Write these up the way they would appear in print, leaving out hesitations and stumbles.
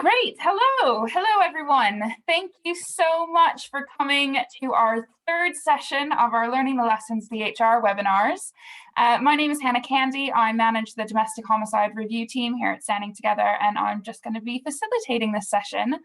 Great. Hello, everyone. Thank you so much for coming to our third session of our Learning the Lessons DHR webinars. My name is Hannah Candy. I manage the Domestic Homicide Review team here at Standing Together, and I'm just going to be facilitating this session.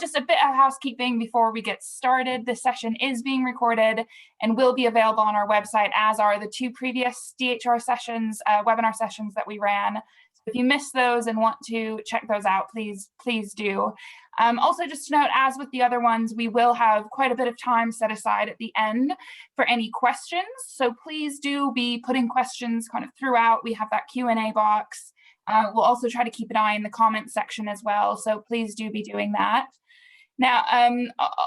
Just a bit of housekeeping before we get started. This session is being recorded and will be available on our website, as are the two previous DHR sessions, webinar sessions that we ran. If you missed those and want to check those out, please do. Also, just to note, as with the other ones, we will have quite a bit of time set aside at the end for any questions. So please do be putting questions kind of throughout. We have that Q&A box. We'll also try to keep an eye in the comments section as well. So please do be doing that. Now,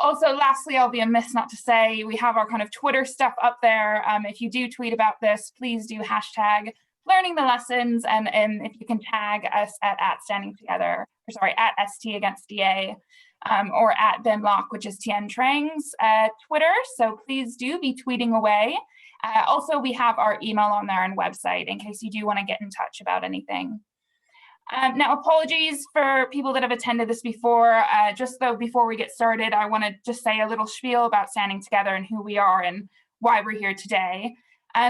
also, lastly, I'll be amiss not to say we have our kind of Twitter stuff up there. If you do tweet about this, please do hashtag Learning the Lessons, and if you can tag us at Standing Together, or sorry, at ST Against DA, or at Ben Locke, which is Thien Trang's Twitter. So please do be tweeting away. Also, we have our email on there and website in case you do want to get in touch about anything. Now, apologies for people that have attended this before. Just though, before we get started, I want to just say a little spiel about Standing Together and who we are and why we're here today.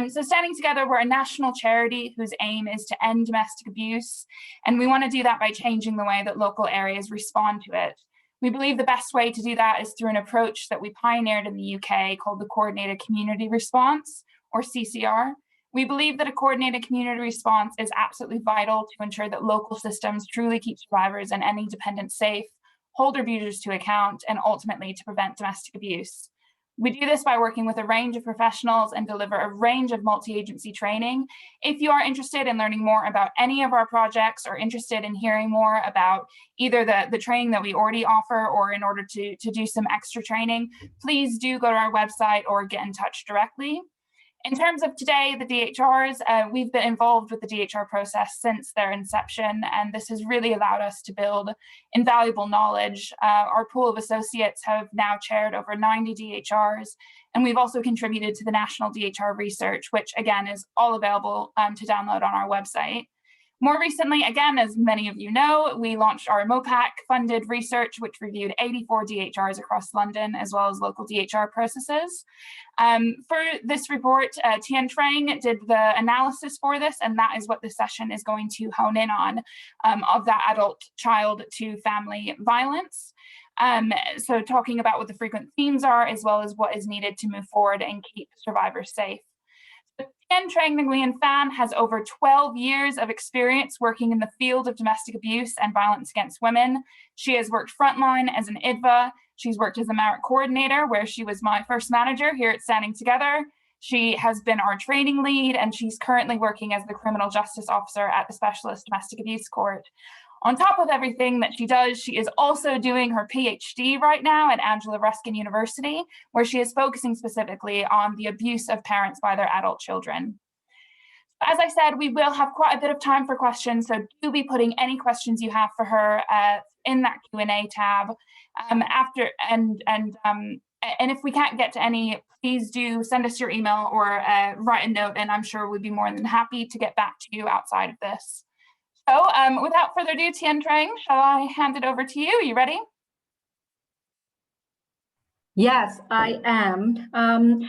So Standing Together, we're a national charity whose aim is to end domestic abuse, and we want to do that by changing the way that local areas respond to it. We believe the best way to do that is through an approach that we pioneered in the UK called the Coordinated Community Response, or CCR. We believe that a coordinated community response is absolutely vital to ensure that local systems truly keep survivors and any dependents safe, hold abusers to account, and ultimately to prevent domestic abuse. We do this by working with a range of professionals and deliver a range of multi-agency training. If you are interested in learning more about any of our projects or interested in hearing more about either the training that we already offer or in order to do some extra training, please do go to our website or get in touch directly. In terms of today, the DHRs, we've been involved with the DHR process since their inception, and this has really allowed us to build invaluable knowledge. Our pool of associates have now chaired over 90 DHRs, and we've also contributed to the National DHR Research, which again is all available to download on our website. More recently, again, as many of you know, we launched our MOPAC funded research, which reviewed 84 DHRs across London, as well as local DHR processes. For this report, Thien Trang did the analysis for this, and that is what this session is going to hone in on, of that adult child to family violence. So talking about what the frequent themes are, as well as what is needed to move forward and keep survivors safe. Thien Trang Nguyen Phan has over 12 years of experience working in the field of domestic abuse and violence against women. She has worked frontline as an IDVA. She's worked as a merit coordinator, where she was my first manager here at Standing Together. She has been our training lead, and she's currently working as the criminal justice officer at the Specialist Domestic Abuse Court. On top of everything that she does, she is also doing her PhD right now at Anglia Ruskin University, where she is focusing specifically on the abuse of parents by their adult children. As I said, we will have quite a bit of time for questions, so do be putting any questions you have for her in that Q&A tab. And if we can't get to any, please do send us your email or write a note, and I'm sure we'd be more than happy to get back to you outside of this. So without further ado, Thien Trang, shall I hand it over to you? Are you ready? Yes, I am.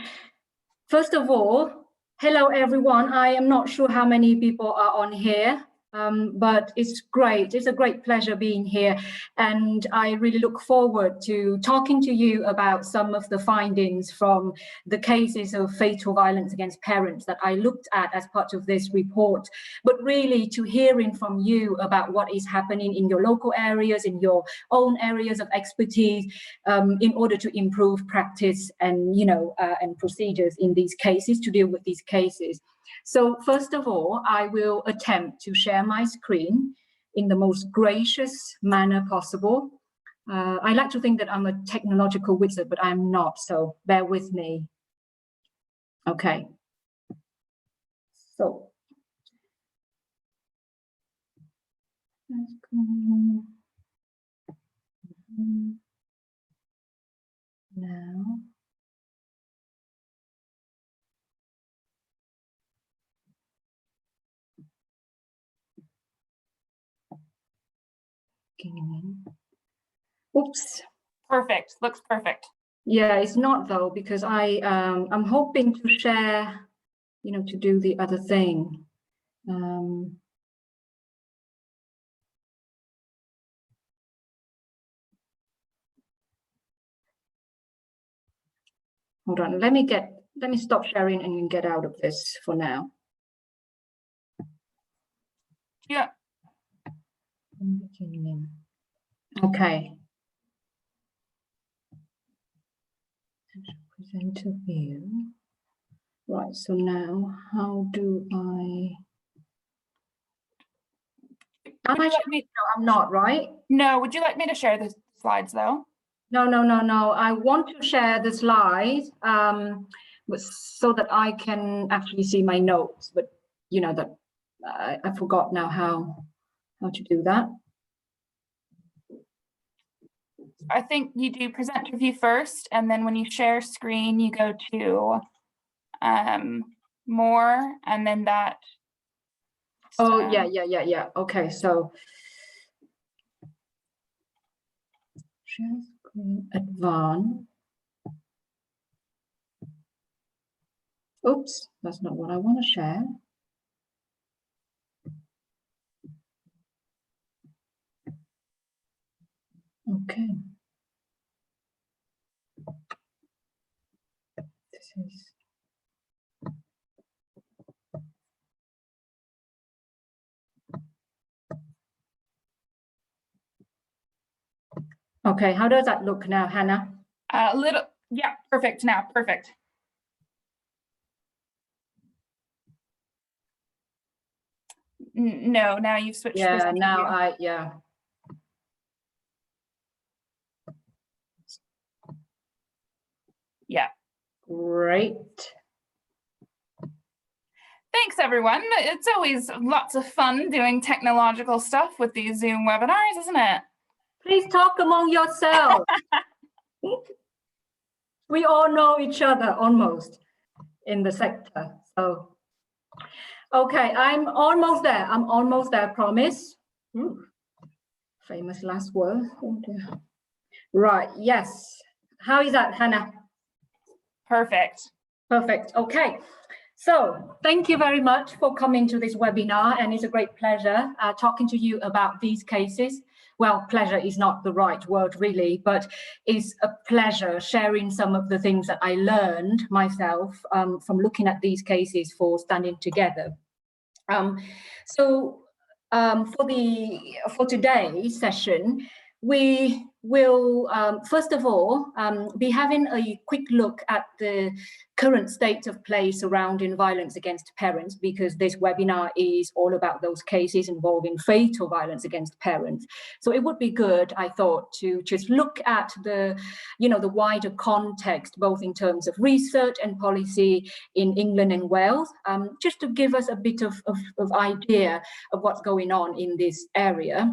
First of all, hello, everyone. I am not sure how many people are on here, but it's great. It's a great pleasure being here. And I really look forward to talking to you about some of the findings from the cases of fatal violence against parents that I looked at as part of this report, but really to hearing from you about what is happening in your local areas, in your own areas of expertise, in order to improve practice and, and procedures in these cases, to deal with these cases. So first of all, I will attempt to share my screen in the most gracious manner possible. I like to think that I'm a technological wizard, but I'm not, so bear with me. Okay. So. Now. Oops. Perfect. Looks perfect. Yeah, it's not though, because I'm hoping to share, to do the other thing. Hold on, let me stop sharing and get out of this for now. Yeah. Okay. Present a view. Right, so now how do I'm not, right? No, would you like me to share the slides though? No. I want to share the slides so that I can actually see my notes, but that I forgot now how to do that. I think you do presenter view first, and then when you share screen, you go to more, and then that. Oh, yeah. Okay, so share screen, advance. Oops, that's not what I want to share. Okay. This is. Okay, how does that look now, Hannah? A little, yeah, perfect now, perfect. No, now you've switched. Yeah, now yeah. Yeah. Great. Thanks, everyone. It's always lots of fun doing technological stuff with these Zoom webinars, isn't it? Please talk among yourselves. We all know each other almost in the sector. So, okay, I'm almost there. I promise. Ooh, famous last word. Oh dear. Right, yes. How is that, Hannah? Perfect. Perfect. Okay. So thank you very much for coming to this webinar, and it's a great pleasure talking to you about these cases. Well, pleasure is not the right word really, but it's a pleasure sharing some of the things that I learned myself from looking at these cases for Standing Together. For today's session, we will first of all be having a quick look at the current state of play surrounding violence against parents, because this webinar is all about those cases involving fatal violence against parents. So it would be good, I thought, to just look at the wider context, both in terms of research and policy in England and Wales, just to give us a bit of idea of what's going on in this area.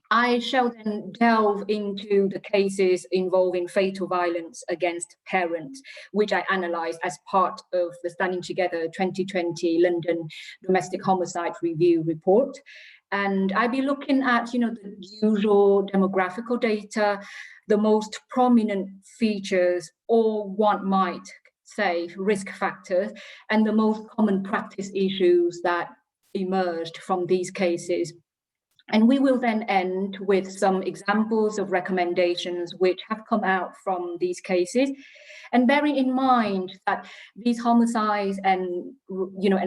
I shall then delve into the cases involving fatal violence against parents, which I analysed as part of the Standing Together 2020 London Domestic Homicide Review report. And I'll be looking at, the usual demographical data, the most prominent features, or one might say risk factors, and the most common practice issues that emerged from these cases. And we will then end with some examples of recommendations which have come out from these cases. And bearing in mind that these homicides and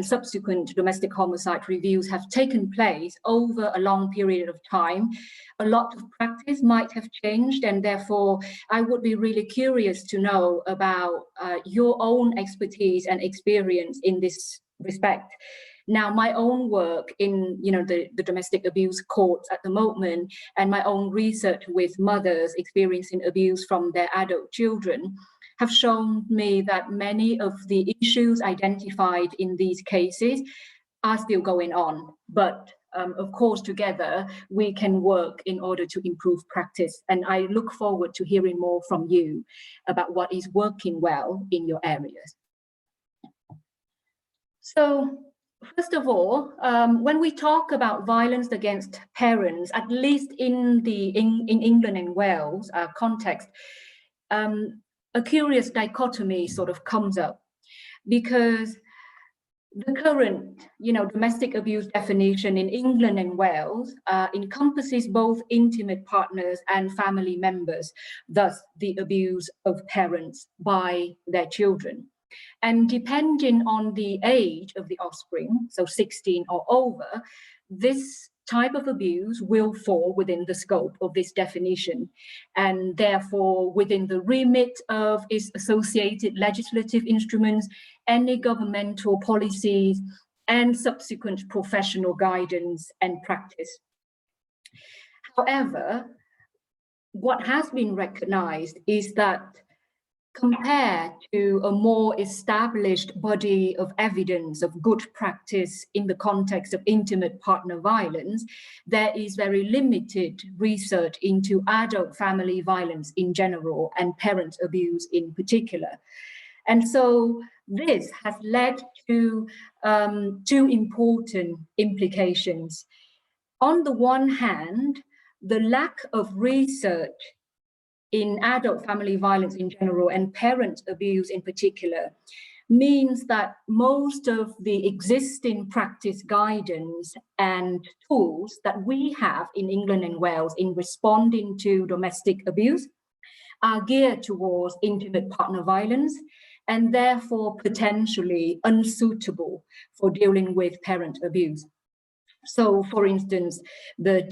subsequent domestic homicide reviews have taken place over a long period of time, a lot of practice might have changed, and therefore I would be really curious to know about your own expertise and experience in this respect. Now, my own work in the domestic abuse courts at the moment, and my own research with mothers experiencing abuse from their adult children, have shown me that many of the issues identified in these cases are still going on. But of course, together we can work in order to improve practice. And I look forward to hearing more from you about what is working well in your areas. So first of all, when we talk about violence against parents, at least in England and Wales context, a curious dichotomy sort of comes up, because the current, domestic abuse definition in England and Wales encompasses both intimate partners and family members, thus the abuse of parents by their children. And depending on the age of the offspring, so 16 or over, this type of abuse will fall within the scope of this definition, and therefore within the remit of its associated legislative instruments, any governmental policies, and subsequent professional guidance and practice. However, what has been recognized is that compared to a more established body of evidence of good practice in the context of intimate partner violence, there is very limited research into adult family violence in general and parent abuse in particular. And so this has led to two important implications. On the one hand, the lack of research in adult family violence in general and parent abuse in particular means that most of the existing practice guidance and tools that we have in England and Wales in responding to domestic abuse are geared towards intimate partner violence and therefore potentially unsuitable for dealing with parent abuse. So, for instance, the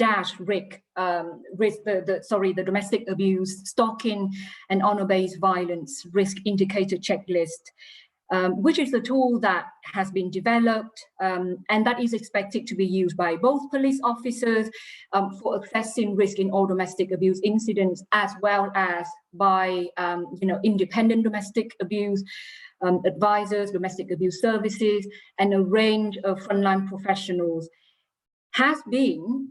the domestic abuse, stalking, and honor-based violence risk indicator checklist, which is a tool that has been developed and that is expected to be used by both police officers for assessing risk in all domestic abuse incidents, as well as by independent domestic abuse advisors, domestic abuse services, and a range of frontline professionals, has been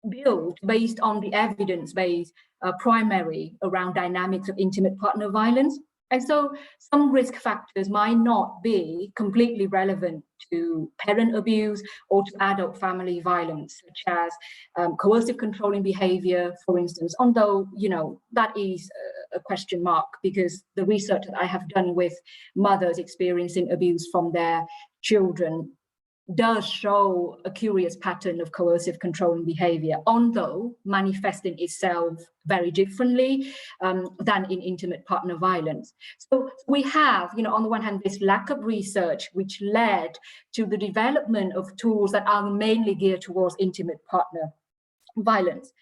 built based on the evidence-based primary around dynamics of intimate partner violence. And so some risk factors might not be completely relevant to parent abuse or to adult family violence, such as coercive controlling behavior, for instance, although, that is a question mark, because the research that I have done with mothers experiencing abuse from their children does show a curious pattern of coercive controlling behavior, although manifesting itself very differently than in intimate partner violence. So we have, on the one hand, this lack of research, which led to the development of tools that are mainly geared towards intimate partner violence.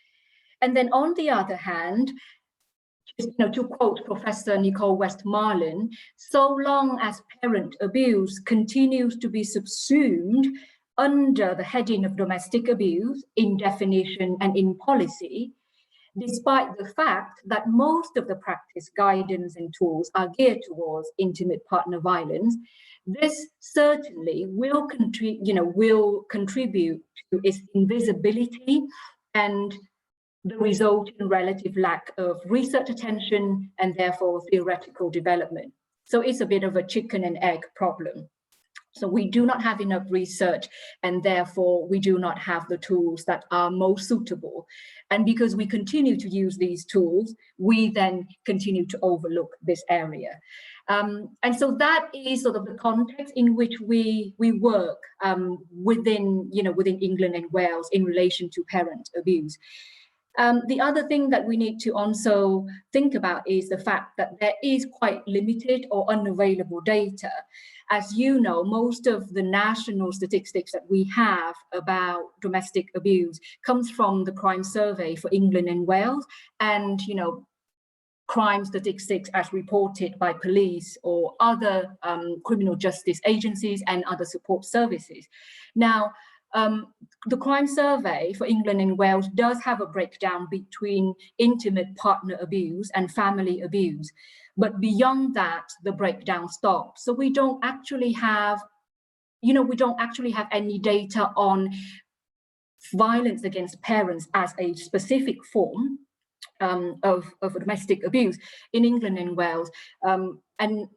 And then on the other hand, to quote Professor Nicole Westmoreland, so long as parent abuse continues to be subsumed under the heading of domestic abuse in definition and in policy, despite the fact that most of the practice guidance and tools are geared towards intimate partner violence, this certainly will contribute to its invisibility and the resulting relative lack of research attention and therefore theoretical development. So it's a bit of a chicken and egg problem. So we do not have enough research, and therefore we do not have the tools that are most suitable. And because we continue to use these tools, we then continue to overlook this area. And so that is sort of the context in which we work within England and Wales in relation to parent abuse. The other thing that we need to also think about is the fact that there is quite limited or unavailable data. As you know, most of the national statistics that we have about domestic abuse comes from the Crime Survey for England and Wales, and crime statistics as reported by police or other criminal justice agencies and other support services. Now, the Crime Survey for England and Wales does have a breakdown between intimate partner abuse and family abuse, but beyond that, the breakdown stops. So we don't actually have, any data on violence against parents as a specific form of domestic abuse in England and Wales. And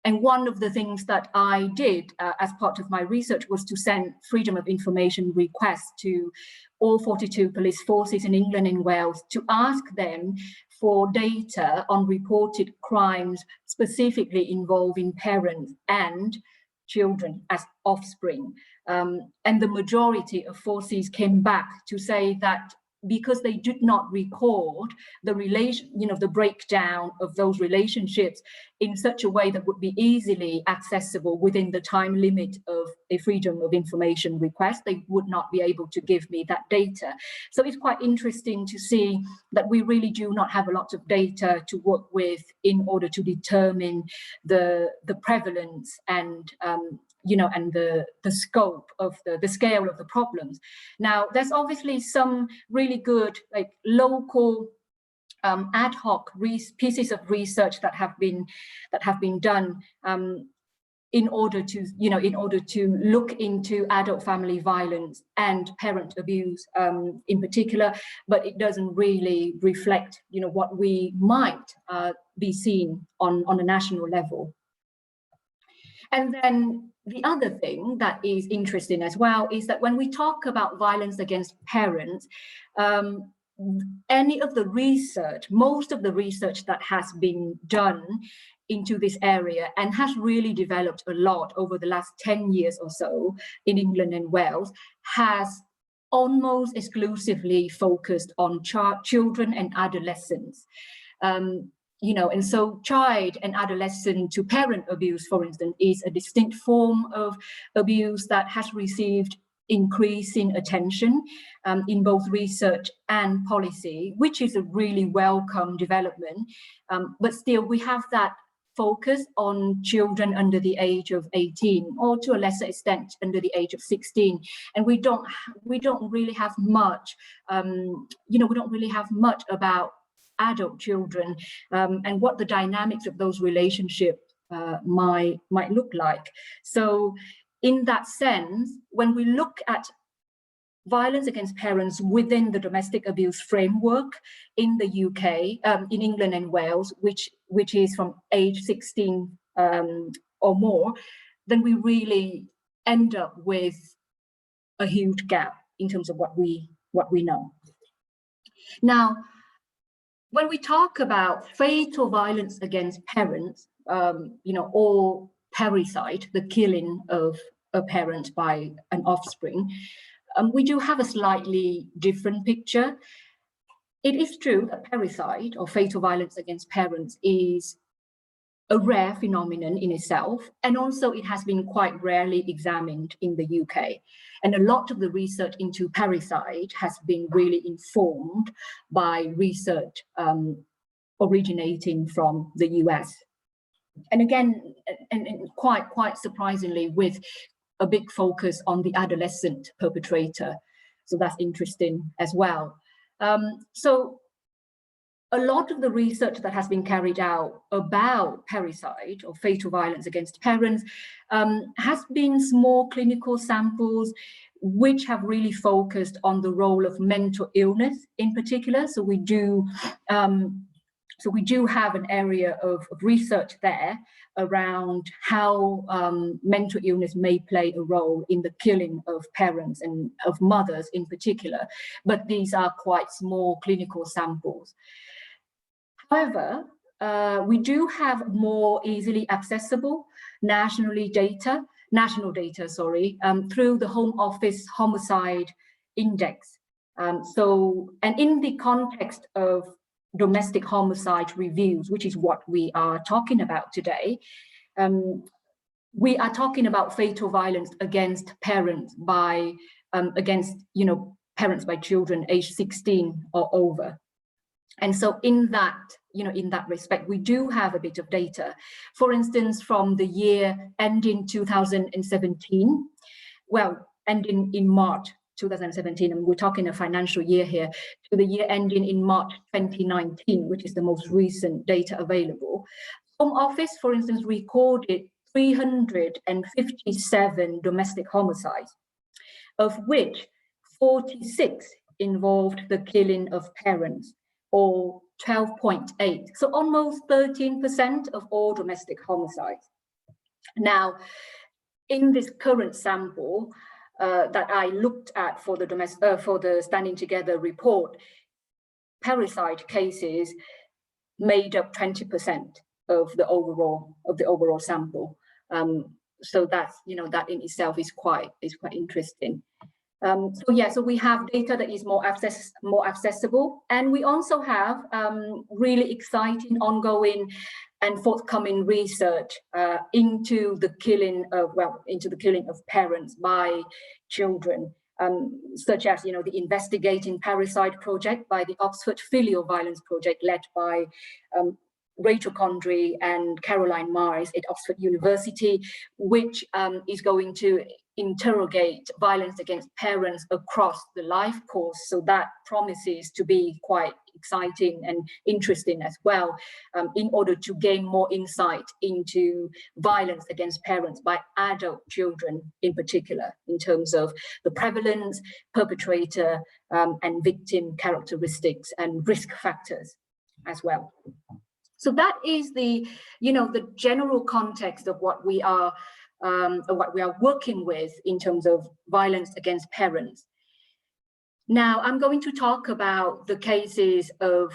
And one of the things that I did as part of my research was to send freedom of information requests to all 42 police forces in England and Wales to ask them for data on reported crimes specifically involving parents and children as offspring. And the majority of forces came back to say that because they did not record the the breakdown of those relationships in such a way that would be easily accessible within the time limit of a freedom of information request, they would not be able to give me that data. So it's quite interesting to see that we really do not have a lot of data to work with in order to determine the prevalence and and the scope of the scale of the problems. Now, there's obviously some really good local ad hoc pieces of research that have been done in order to look into adult family violence and parent abuse in particular, but it doesn't really reflect what we might be seeing on a national level. And then the other thing that is interesting as well is that when we talk about violence against parents, most of the research that has been done into this area and has really developed a lot over the last 10 years or so in England and Wales has almost exclusively focused on children and adolescents. And so child and adolescent to parent abuse, for instance, is a distinct form of abuse that has received increasing attention in both research and policy, which is a really welcome development. But still, we have that focus on children under the age of 18, or to a lesser extent under the age of 16, and we don't really have much. We don't really have much about adult children and what the dynamics of those relationships might look like. So in that sense, when we look at violence against parents within the domestic abuse framework in the UK, in England and Wales, which is from age 16 or more, then we really end up with a huge gap in terms of what we know. Now, when we talk about fatal violence against parents, or parasite, the killing of a parent by an offspring, we do have a slightly different picture. It is true that parasite or fatal violence against parents is a rare phenomenon in itself, and also it has been quite rarely examined in the UK. And a lot of the research into parasite has been really informed by research originating from the US. And again, and quite surprisingly, with a big focus on the adolescent perpetrator. So that's interesting as well. So a lot of the research that has been carried out about parasite or fatal violence against parents has been small clinical samples which have really focused on the role of mental illness in particular. So we do have an area of research there around how mental illness may play a role in the killing of parents and of mothers in particular, but these are quite small clinical samples. However, we do have more easily accessible national data, through the Home Office Homicide Index. And in the context of domestic homicide reviews, which is what we are talking about today, we are talking about fatal violence against parents parents by children aged 16 or over. And so in that respect, we do have a bit of data. For instance, from the year ending 2017, ending in March 2017, and we're talking a financial year here, to the year ending in March 2019, which is the most recent data available. Home Office, for instance, recorded 357 domestic homicides, of which 46 involved the killing of parents, or 12.8. So almost 13% of all domestic homicides. Now, in this current sample that I looked at for the Standing Together report, parasite cases made up 20% of the overall sample. So that's, that in itself is quite interesting. So we have data that is more accessible, and we also have really exciting ongoing and forthcoming research into the killing of parents by children, such as the Investigating Parasite project by the Oxford Filial Violence Project, led by Rachel Condry and Caroline Myers at Oxford University, which is going to interrogate violence against parents across the life course. So that promises to be quite exciting and interesting as well, in order to gain more insight into violence against parents by adult children in particular, in terms of the prevalence, perpetrator and victim characteristics and risk factors as well. So that is the general context of what we are working with in terms of violence against parents. Now, I'm going to talk about the cases of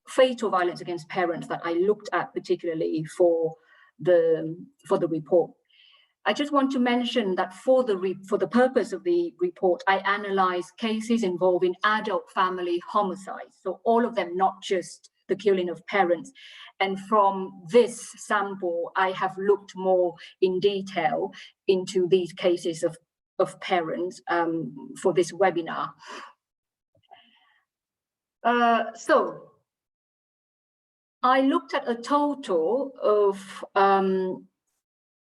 fatal violence against parents that I looked at particularly for the report. I just want to mention that for the purpose of the report, I analyzed cases involving adult family homicides. So all of them, not just the killing of parents. And from this sample, I have looked more in detail into these cases of parents for this webinar. So I looked at a total of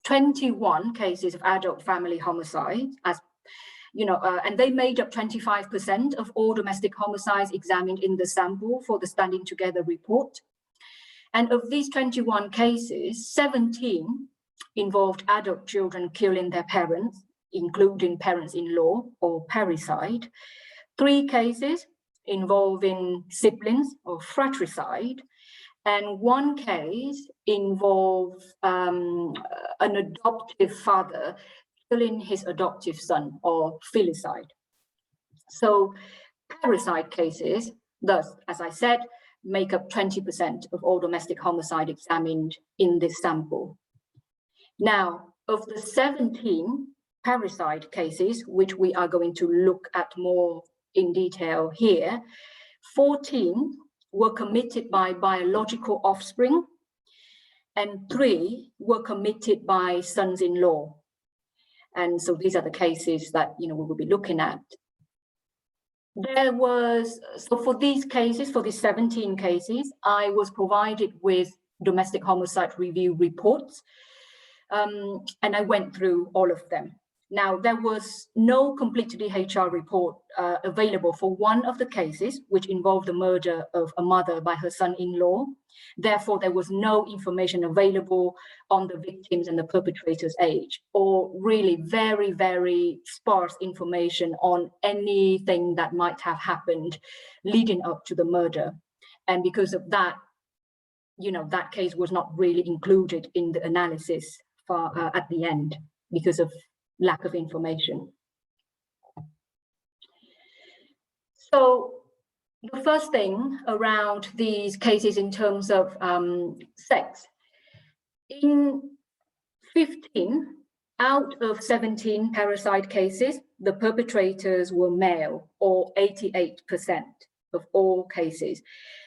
21 cases of adult family homicide, and they made up 25% of all domestic homicides examined in the sample for the Standing Together report. And of these 21 cases, 17 involved adult children killing their parents, including parents-in-law or parricide. 3 cases involving siblings or fratricide, and 1 case involves an adoptive father killing his adoptive son, or filicide. So parricide cases, thus, as I said, make up 20% of all domestic homicide examined in this sample. Now, of the 17 parricide cases, which we are going to look at more in detail here, 14 were committed by biological offspring, and 3 were committed by sons-in-law. And so these are the cases that we will be looking at. So for these cases, for these 17 cases, I was provided with domestic homicide review reports, and I went through all of them. Now, there was no complete DHR report available for one of the cases, which involved the murder of a mother by her son-in-law. Therefore, there was no information available on the victims and the perpetrator's age, or really very, very sparse information on anything that might have happened leading up to the murder. And because of that, that case was not really included in the analysis at the end because of lack of information. So the first thing around these cases in terms of sex, in 15 out of 17 parricide cases, the perpetrators were male, or 88% of all cases.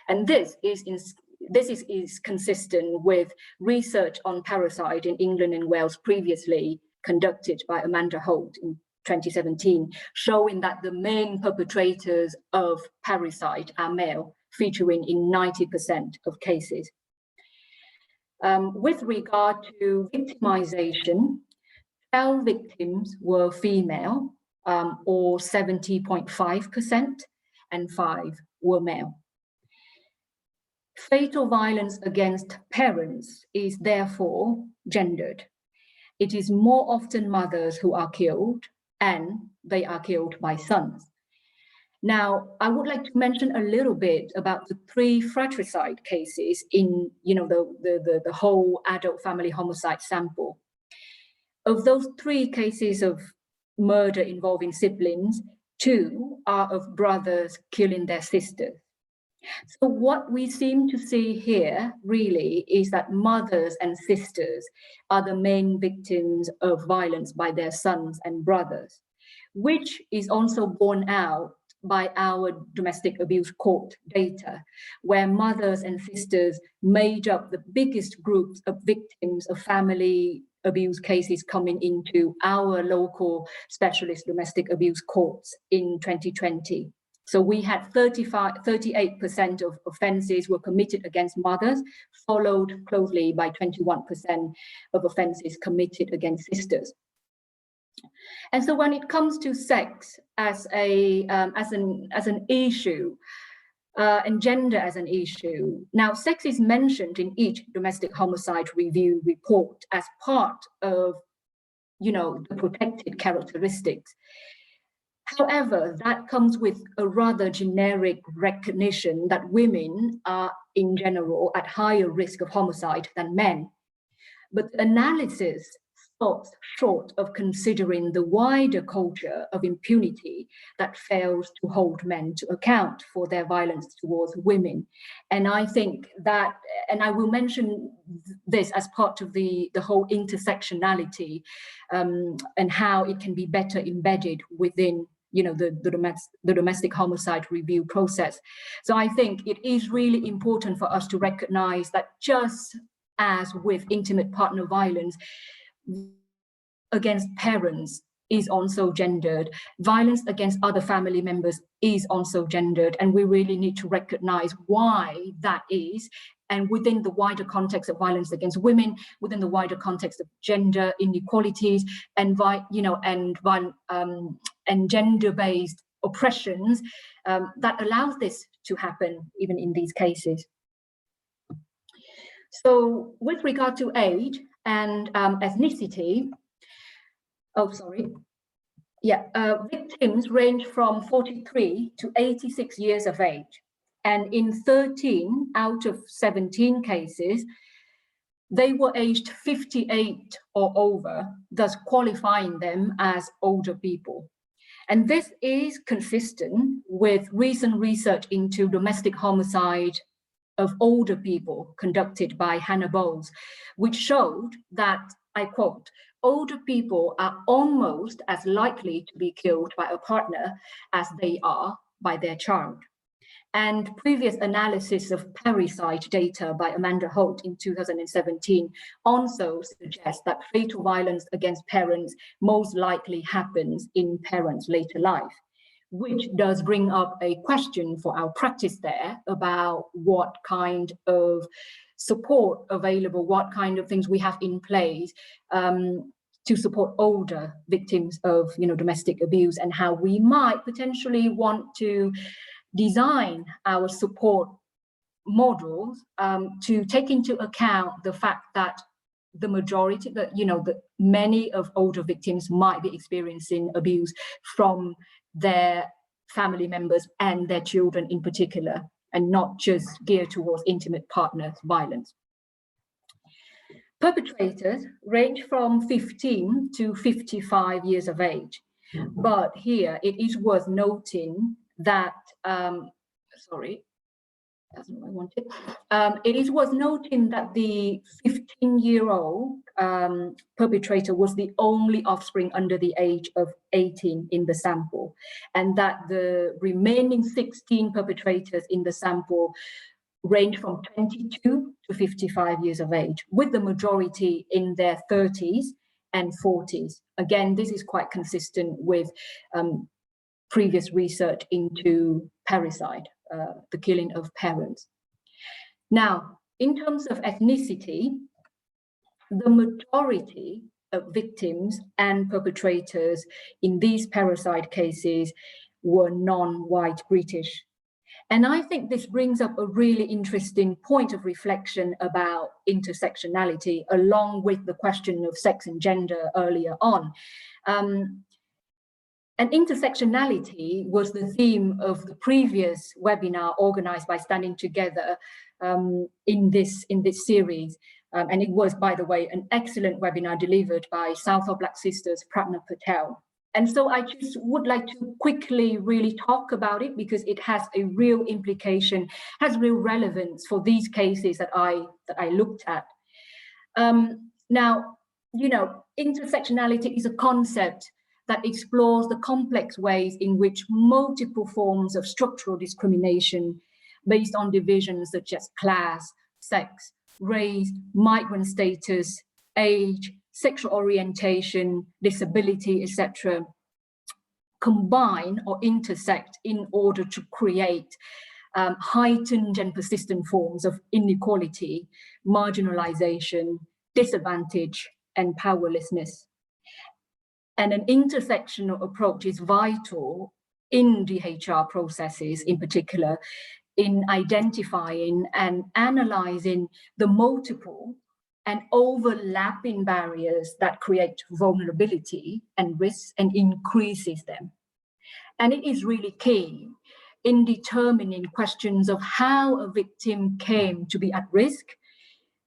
And this is consistent with research on parricide in England and Wales previously conducted by Amanda Holt in 2017, showing that the main perpetrators of parricide are male, featuring in 90% of cases. With regard to victimization, 12 victims were female, or 70.5%, and 5 were male. Fatal violence against parents is therefore gendered. It is more often mothers who are killed, and they are killed by sons. Now, I would like to mention a little bit about the 3 fratricide cases in the whole adult family homicide sample. Of those 3 cases of murder involving siblings, 2 are of brothers killing their sisters. So what we seem to see here really is that mothers and sisters are the main victims of violence by their sons and brothers, which is also borne out by our domestic abuse court data, where mothers and sisters made up the biggest groups of victims of family abuse cases coming into our local specialist domestic abuse courts in 2020. So we had 38% of offences were committed against mothers, followed closely by 21% of offences committed against sisters. And so when it comes to sex as an issue and gender as an issue, now sex is mentioned in each domestic homicide review report as part of, the protected characteristics. However, that comes with a rather generic recognition that women are in general at higher risk of homicide than men. But analysis stops short of considering the wider culture of impunity that fails to hold men to account for their violence towards women. And I think that, and I will mention this as part of the whole intersectionality and how it can be better embedded within the domestic homicide review process. So I think it is really important for us to recognize that just as with intimate partner violence against parents is also gendered, violence against other family members is also gendered, and we really need to recognize why that is, and within the wider context of violence against women, within the wider context of gender inequalities and gender-based oppressions that allows this to happen even in these cases. So with regard to age and ethnicity, victims range from 43 to 86 years of age. And in 13 out of 17 cases, they were aged 58 or over, thus qualifying them as older people. And this is consistent with recent research into domestic homicide of older people conducted by Hannah Bowles, which showed that, I quote, older people are almost as likely to be killed by a partner as they are by their child. And previous analysis of Parasite data by Amanda Holt in 2017 also suggests that fatal violence against parents most likely happens in parents' later life, which does bring up a question for our practice there about what kind of support available, what kind of things we have in place to support older victims of domestic abuse, and how we might potentially want to design our support models to take into account the fact that the majority, that many of older victims might be experiencing abuse from their family members and their children in particular, and not just geared towards intimate partner violence. Perpetrators range from 15 to 55 years of age, but here it is worth noting that, that's not what I wanted. It is worth noting that the 15-year-old perpetrator was the only offspring under the age of 18 in the sample, and that the remaining 16 perpetrators in the sample range from 22 to 55 years of age, with the majority in their 30s and 40s. Again, this is quite consistent with previous research into parricide, the killing of parents. Now, in terms of ethnicity, the majority of victims and perpetrators in these parricide cases were non-white British. And I think this brings up a really interesting point of reflection about intersectionality, along with the question of sex and gender earlier on. And intersectionality was the theme of the previous webinar organized by Standing Together in this series. And it was, by the way, an excellent webinar delivered by South of Black Sisters, Pratna Patel. And so I just would like to quickly really talk about it because it has a real implication, has real relevance for these cases that I looked at. Now, you know, intersectionality is a concept that explores the complex ways in which multiple forms of structural discrimination based on divisions such as class, sex, race, migrant status, age, sexual orientation, disability, etc., combine or intersect in order to create heightened and persistent forms of inequality, marginalization, disadvantage, and powerlessness. And an intersectional approach is vital in DHR processes, in particular, in identifying and analyzing the multiple and overlapping barriers that create vulnerability and risk and increases them. And it is really key in determining questions of how a victim came to be at risk,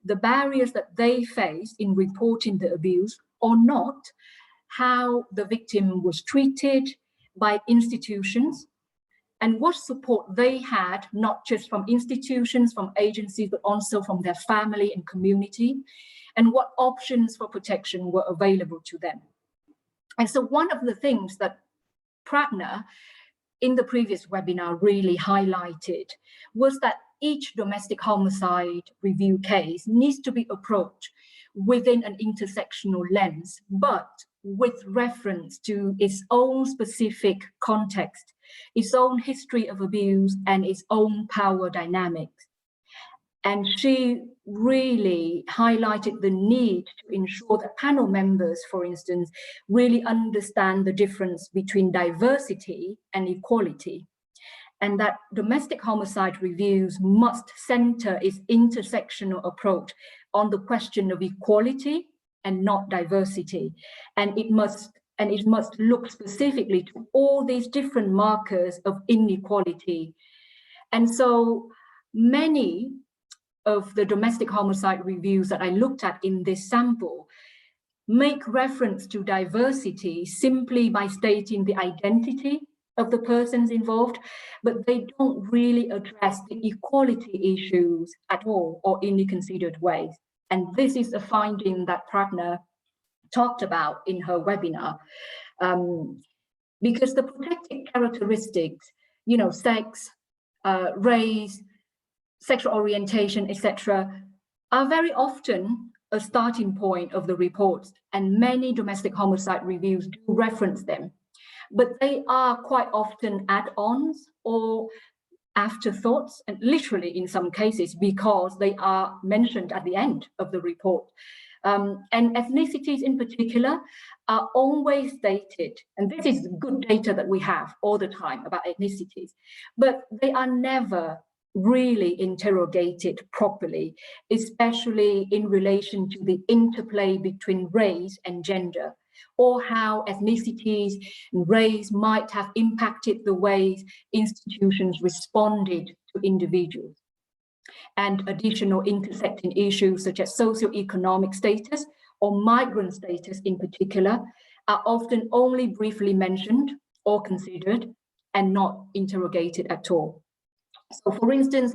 the barriers that they faced in reporting the abuse or not, how the victim was treated by institutions, and what support they had, not just from institutions, from agencies, but also from their family and community, and what options for protection were available to them. And so one of the things that Pratna in the previous webinar really highlighted was that each domestic homicide review case needs to be approached within an intersectional lens, but with reference to its own specific context, its own history of abuse, and its own power dynamics. And she really highlighted the need to ensure that panel members, for instance, really understand the difference between diversity and equality, and that domestic homicide reviews must center its intersectional approach on the question of equality and not diversity. And it must look specifically to all these different markers of inequality. And so many of the domestic homicide reviews that I looked at in this sample make reference to diversity simply by stating the identity of the persons involved, but they don't really address the equality issues at all or in a considered ways. And this is a finding that Pratna talked about in her webinar, because the protected characteristics, you know, sex, race, sexual orientation, etc., are very often a starting point of the reports, and many domestic homicide reviews do reference them, but they are quite often add-ons or afterthoughts, and literally in some cases because they are mentioned at the end of the report. And ethnicities in particular are always stated, and this is good data that we have all the time about ethnicities, but they are never really interrogated properly, especially in relation to the interplay between race and gender, or how ethnicities and race might have impacted the ways institutions responded to individuals. And additional intersecting issues such as socioeconomic status or migrant status in particular are often only briefly mentioned or considered and not interrogated at all. So for instance,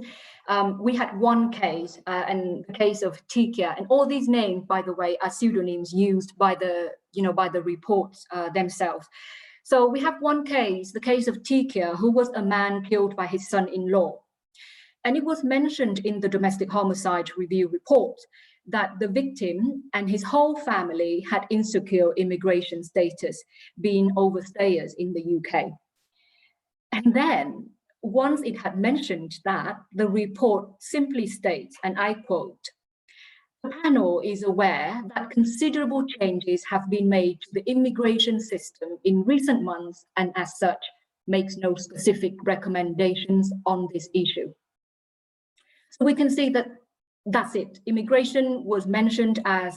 we had one case, and the case of Tikia, and all these names, by the way, are pseudonyms used by the, by the reports themselves. So we have one case, the case of Tikia, who was a man killed by his son-in-law. And it was mentioned in the domestic homicide review report that the victim and his whole family had insecure immigration status, being overstayers in the UK. And then, once it had mentioned that, the report simply states, and I quote, "The panel is aware that considerable changes have been made to the immigration system in recent months and as such makes no specific recommendations on this issue." So we can see that that's it. Immigration was mentioned as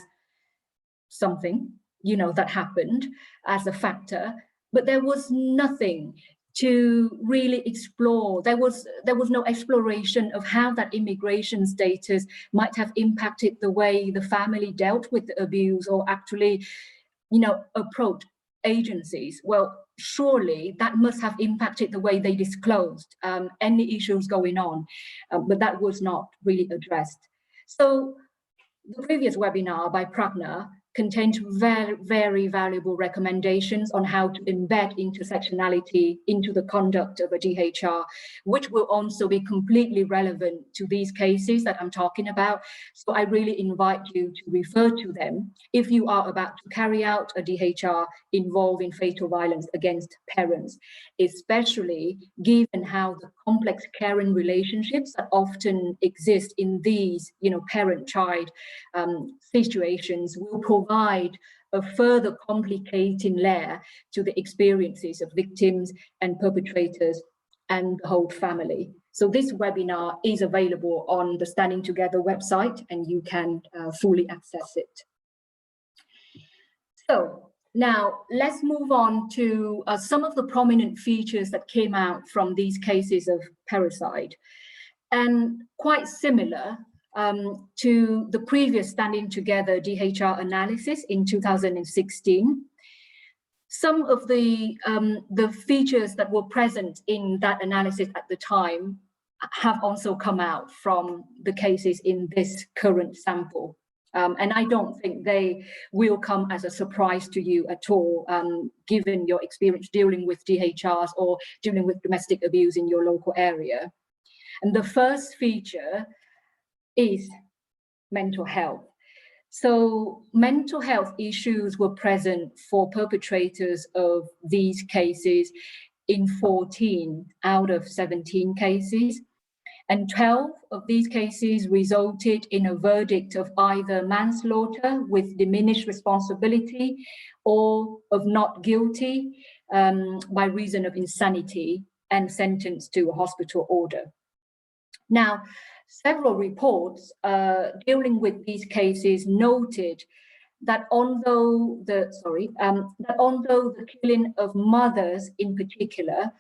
something, that happened as a factor, but there was nothing to really explore. There was no exploration of how that immigration status might have impacted the way the family dealt with the abuse, or actually, approached agencies. Well, surely that must have impacted the way they disclosed any issues going on, but that was not really addressed. So the previous webinar by Pragna contained very, very valuable recommendations on how to embed intersectionality into the conduct of a DHR, which will also be completely relevant to these cases that I'm talking about. So I really invite you to refer to them if you are about to carry out a DHR involving fatal violence against parents, especially given how the complex caring relationships that often exist in these, parent-child situations will provide a further complicating layer to the experiences of victims and perpetrators and the whole family. So this webinar is available on the Standing Together website, and you can fully access it. So now let's move on to some of the prominent features that came out from these cases of parricide, and quite similar to the previous Standing Together DHR analysis in 2016. Some of the features that were present in that analysis at the time have also come out from the cases in this current sample. And I don't think they will come as a surprise to you at all, given your experience dealing with DHRs or dealing with domestic abuse in your local area. And the first feature is mental health. So mental health issues were present for perpetrators of these cases in 14 out of 17 cases. And 12 of these cases resulted in a verdict of either manslaughter with diminished responsibility or of not guilty by reason of insanity and sentenced to a hospital order. Now, several reports dealing with these cases noted that although the killing of mothers in particular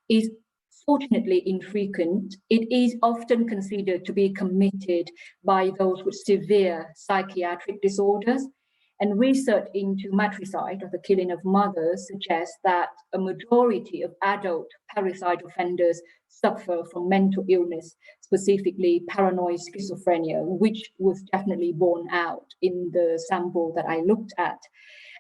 is fortunately infrequent, it is often considered to be committed by those with severe psychiatric disorders. And research into matricide, or the killing of mothers, suggests that a majority of adult parricide offenders suffer from mental illness, specifically paranoid schizophrenia, which was definitely borne out in the sample that I looked at.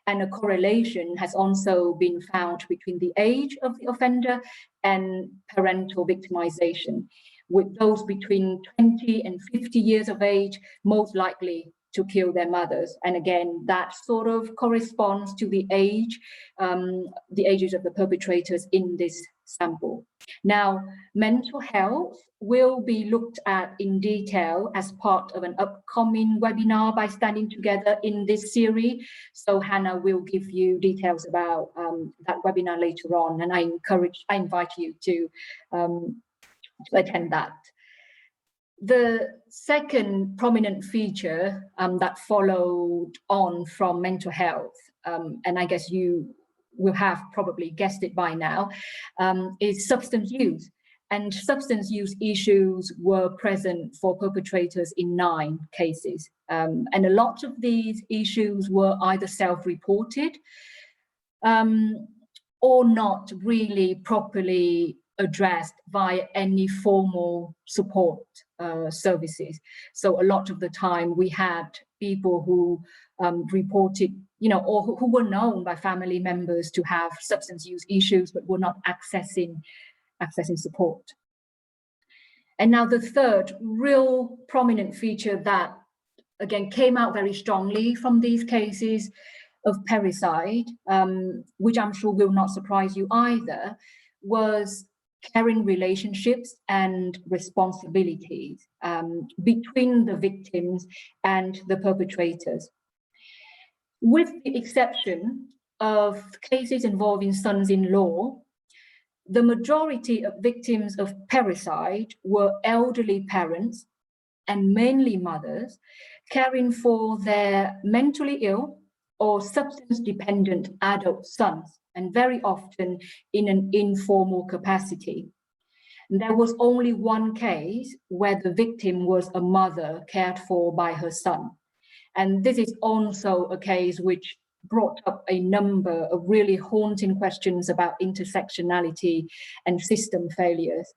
And a correlation has also been found between the age of the offender and parental victimization, with those between 20 and 50 years of age most likely to kill their mothers. And again, that sort of corresponds to the ages of the perpetrators in this sample. Now, mental health will be looked at in detail as part of an upcoming webinar by Standing Together in this series. So Hannah will give you details about that webinar later on, and I invite you to attend that. The second prominent feature that followed on from mental health, and I guess you will have probably guessed it by now, is substance use. And substance use issues were present for perpetrators in 9 cases. And a lot of these issues were either self-reported or not really properly addressed via any formal support services. So a lot of the time we had people who reported, or who were known by family members to have substance use issues, but were not accessing support. And now the third real prominent feature that, again, came out very strongly from these cases of parricide, which I'm sure will not surprise you either, was caring relationships and responsibilities between the victims and the perpetrators. With the exception of cases involving sons-in-law, the majority of victims of parricide were elderly parents, and mainly mothers, caring for their mentally ill or substance-dependent adult sons, and very often in an informal capacity. And there was only one case where the victim was a mother cared for by her son. And this is also a case which brought up a number of really haunting questions about intersectionality and system failures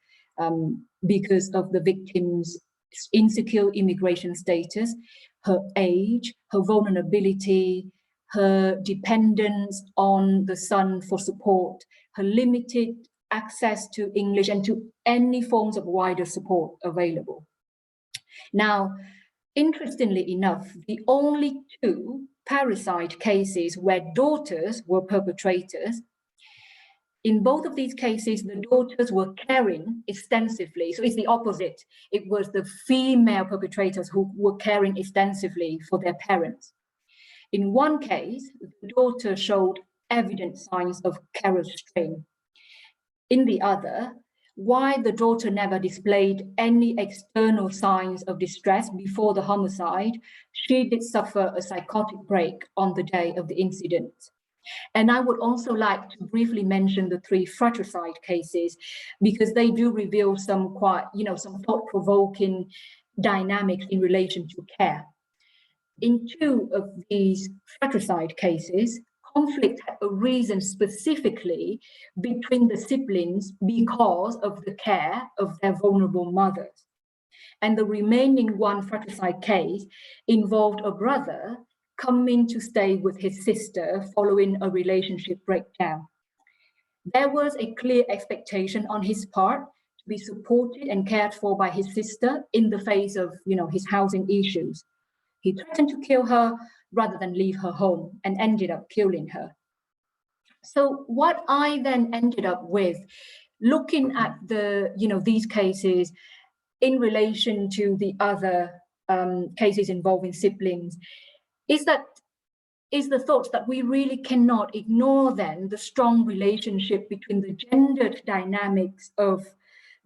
because of the victim's insecure immigration status, her age, her vulnerability, her dependence on the son for support, her limited access to English and to any forms of wider support available. Now, interestingly enough, the only two Parasite cases where daughters were perpetrators, in both of these cases, the daughters were caring extensively. So it's the opposite. It was the female perpetrators who were caring extensively for their parents. In one case, the daughter showed evident signs of carer strain. In the other, while the daughter never displayed any external signs of distress before the homicide, she did suffer a psychotic break on the day of the incident. And I would also like to briefly mention the three fratricide cases, because they do reveal some quite, some thought-provoking dynamics in relation to care. In two of these fratricide cases, conflict had arisen specifically between the siblings because of the care of their vulnerable mothers. And the remaining one fratricide case involved a brother coming to stay with his sister following a relationship breakdown. There was a clear expectation on his part to be supported and cared for by his sister in the face of, his housing issues. He threatened to kill her rather than leave her home and ended up killing her. So what I then ended up with, looking at these cases in relation to the other cases involving siblings, is the thought that we really cannot ignore then the strong relationship between the gendered dynamics of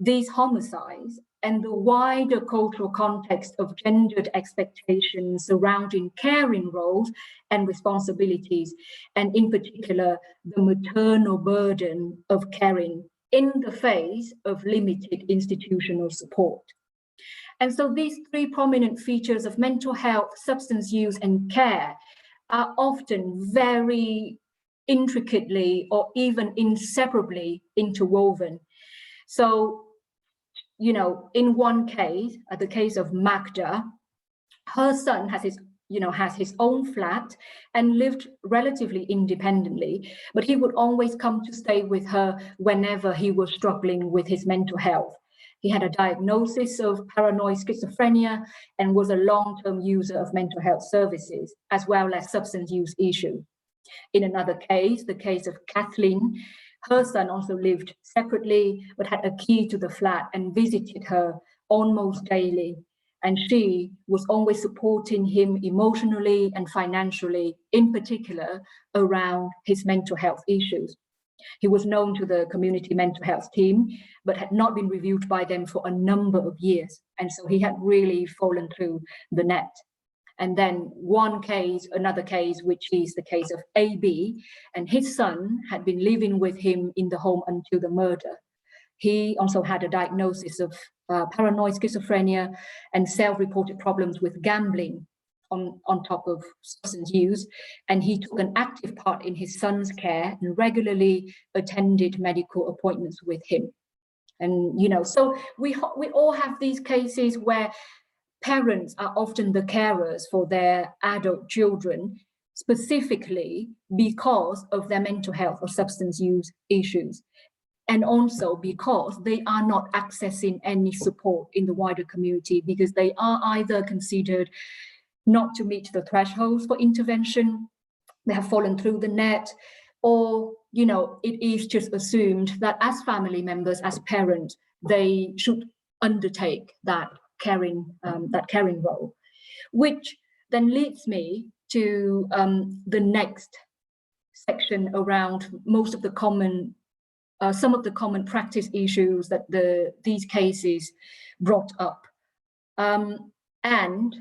these homicides and the wider cultural context of gendered expectations surrounding caring roles and responsibilities, and in particular, the maternal burden of caring in the face of limited institutional support. And so these three prominent features of mental health, substance use, and care are often very intricately or even inseparably interwoven. So, in one case, the case of Magda, her son has his own flat and lived relatively independently, but he would always come to stay with her whenever he was struggling with his mental health. He had a diagnosis of paranoid schizophrenia and was a long-term user of mental health services, as well as substance use issues. In another case, the case of Kathleen, her son also lived separately, but had a key to the flat and visited her almost daily. And she was always supporting him emotionally and financially, in particular around his mental health issues. He was known to the community mental health team, but had not been reviewed by them for a number of years. And so he had really fallen through the net. And then another case, which is the case of AB, and his son had been living with him in the home until the murder. He also had a diagnosis of paranoid schizophrenia and self-reported problems with gambling on top of substance use. And he took an active part in his son's care and regularly attended medical appointments with him. And, so we all have these cases where parents are often the carers for their adult children, specifically because of their mental health or substance use issues, and also because they are not accessing any support in the wider community because they are either considered not to meet the thresholds for intervention, they have fallen through the net, or, it is just assumed that as family members, as parents, they should undertake that caring role, which then leads me to the next section around some of the common practice issues that these cases brought up, and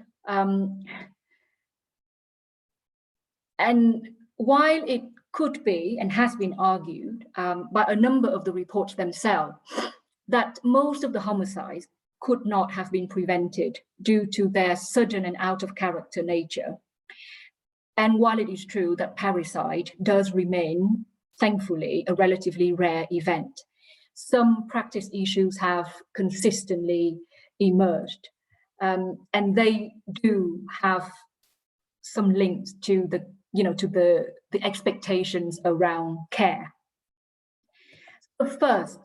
And while it could be and has been argued by a number of the reports themselves that most of the homicides could not have been prevented due to their sudden and out of character nature. And while it is true that parricide does remain, thankfully, a relatively rare event, some practice issues have consistently emerged, and they do have some links to the, the expectations around care. The first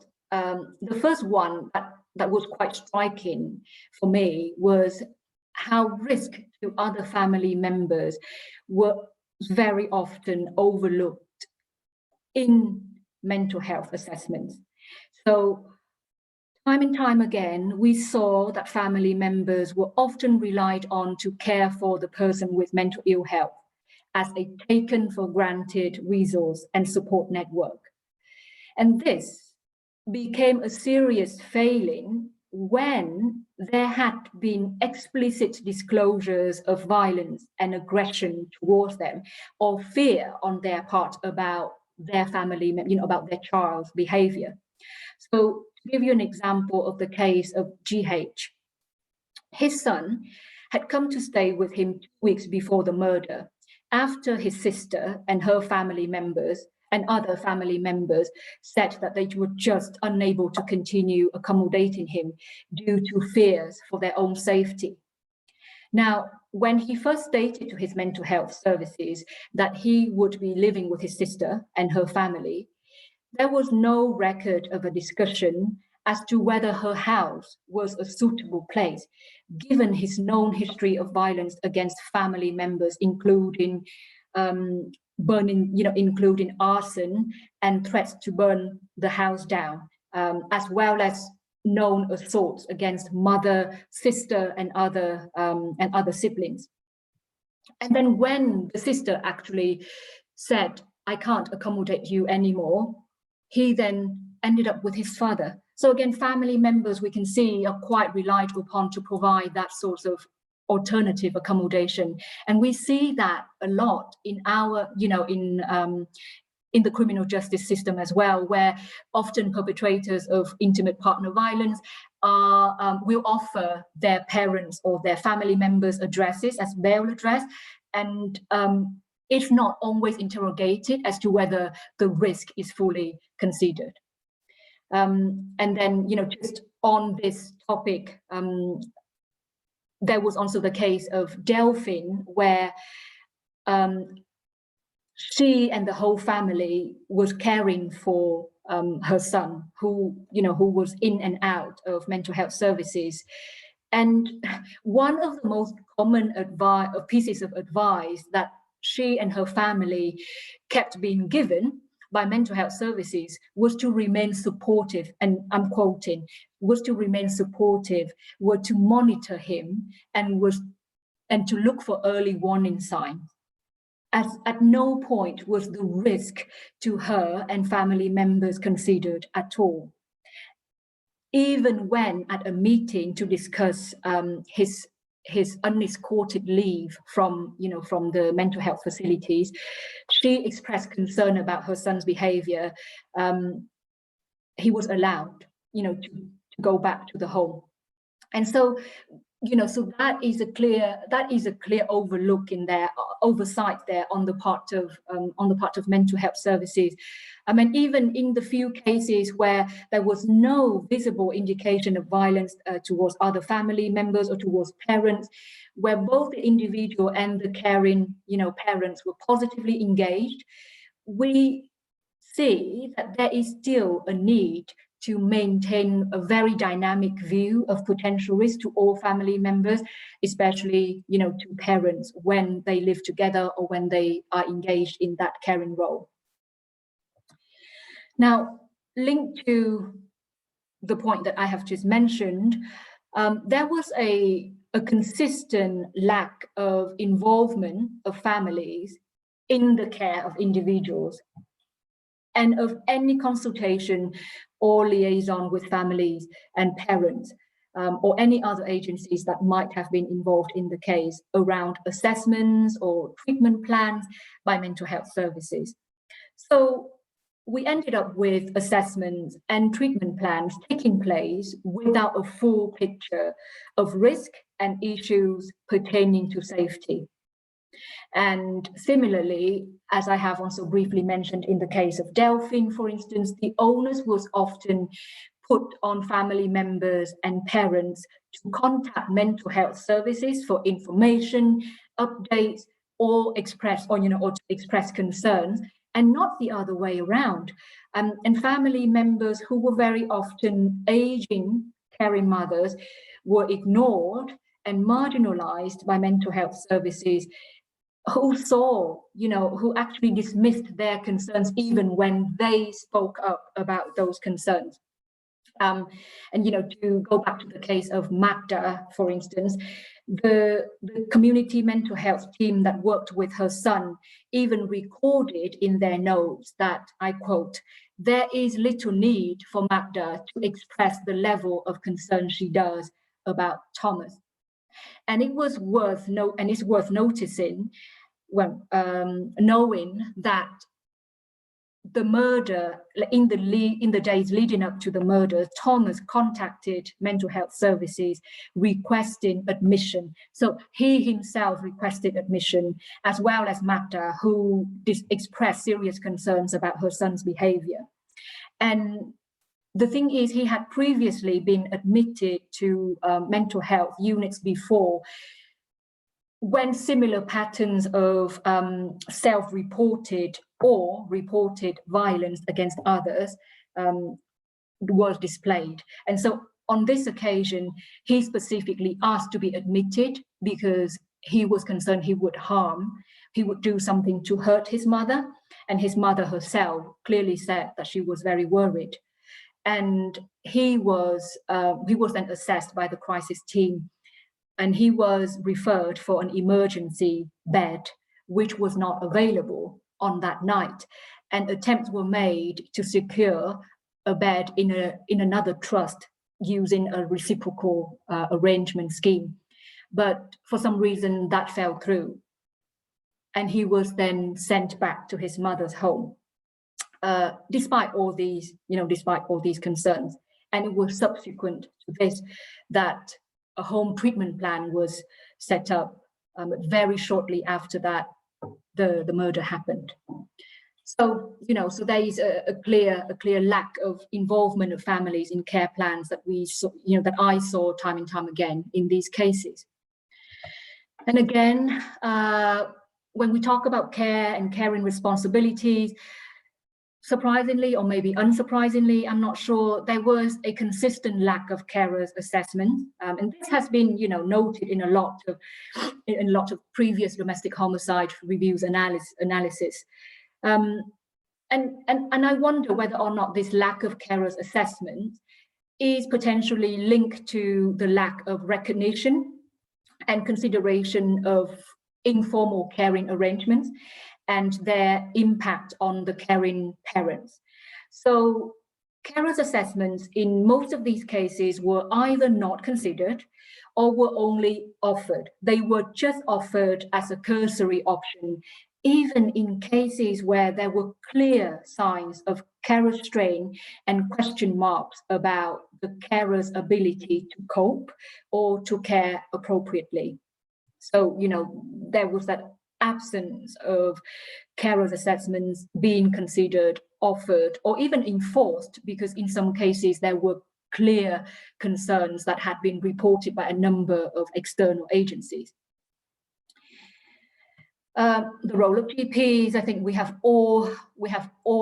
one that was quite striking for me was how risk to other family members were very often overlooked in mental health assessments. So time and time again, we saw that family members were often relied on to care for the person with mental ill health as a taken for granted resource and support network. And this became a serious failing when there had been explicit disclosures of violence and aggression towards them, or fear on their part about their family, about their child's behavior. So to give you an example of the case of GH, his son had come to stay with him 2 weeks before the murder, after his sister and her family members and other family members said that they were just unable to continue accommodating him due to fears for their own safety. Now, when he first stated to his mental health services that he would be living with his sister and her family, there was no record of a discussion as to whether her house was a suitable place, given his known history of violence against family members, including burning, including arson and threats to burn the house down, as well as known assaults against mother, sister, and other siblings. And then when the sister actually said, "I can't accommodate you anymore," he then ended up with his father. So again, family members, we can see, are quite relied upon to provide that sort of alternative accommodation. And we see that a lot in our, in the criminal justice system as well, where often perpetrators of intimate partner violence will offer their parents or their family members addresses as bail address, and if not always interrogated as to whether the risk is fully considered. And then, just on this topic, there was also the case of Delphine, where she and the whole family was caring for her son, who was in and out of mental health services. And one of the most common pieces of advice that she and her family kept being given by mental health services was to remain supportive, and I'm quoting, was to remain supportive, were to monitor him, and to look for early warning signs. As at no point was the risk to her and family members considered at all. Even when at a meeting to discuss his unescorted leave from the mental health facilities, she expressed concern about her son's behavior. He was allowed, to go back to the home. And so, so that is a clear overlook in there, oversight there on the part of mental health services. I mean, even in the few cases where there was no visible indication of violence towards other family members or towards parents, where both the individual and the caring, parents were positively engaged, we see that there is still a need to maintain a very dynamic view of potential risk to all family members, especially, to parents when they live together or when they are engaged in that caring role. Now, linked to the point that I have just mentioned, there was a consistent lack of involvement of families in the care of individuals and of any consultation or liaison with families and parents. or any other agencies that might have been involved in the case around assessments or treatment plans by mental health services. So we ended up with assessments and treatment plans taking place without a full picture of risk and issues pertaining to safety. And similarly, as I have also briefly mentioned in the case of Delphine, for instance, the onus was often put on family members and parents to contact mental health services for information, updates, or express concerns, and not the other way around. And family members who were very often aging caring mothers were ignored and marginalized by mental health services, who actually dismissed their concerns even when they spoke up about those concerns. And to go back to the case of Magda, for instance, the community mental health team that worked with her son even recorded in their notes that, I quote, "There is little need for Magda to express the level of concern she does about Thomas." And it's worth noticing, knowing that the murder, in the days leading up to the murder, Thomas contacted mental health services requesting admission. So he himself requested admission, as well as Magda, who expressed serious concerns about her son's behavior. And the thing is, he had previously been admitted to mental health units before, when similar patterns of self-reported or reported violence against others was displayed. And so on this occasion, he specifically asked to be admitted because he was concerned he would do something to hurt his mother, and his mother herself clearly said that she was very worried. And he was then assessed by the crisis team, and he was referred for an emergency bed, which was not available on that night. And attempts were made to secure a bed in another trust using a reciprocal arrangement scheme. But for some reason that fell through. And he was then sent back to his mother's home, despite all these concerns. And it was subsequent to this that a home treatment plan was set up very shortly after that the murder happened. So there is a clear lack of involvement of families in care plans that that I saw time and time again in these cases. And again, when we talk about care and caring responsibilities, surprisingly, or maybe unsurprisingly, I'm not sure, there was a consistent lack of carers assessment, and this has been, noted in a lot of previous domestic homicide reviews analysis. And I wonder whether or not this lack of carers assessment is potentially linked to the lack of recognition and consideration of informal caring arrangements and their impact on the caring parents. So carers assessments in most of these cases were either not considered or were only offered. They were just offered as a cursory option, even in cases where there were clear signs of carer strain and question marks about the carer's ability to cope or to care appropriately. So, there was that absence of carers assessments being considered, offered, or even enforced, because in some cases there were clear concerns that had been reported by a number of external agencies. The role of GPs, I think we have all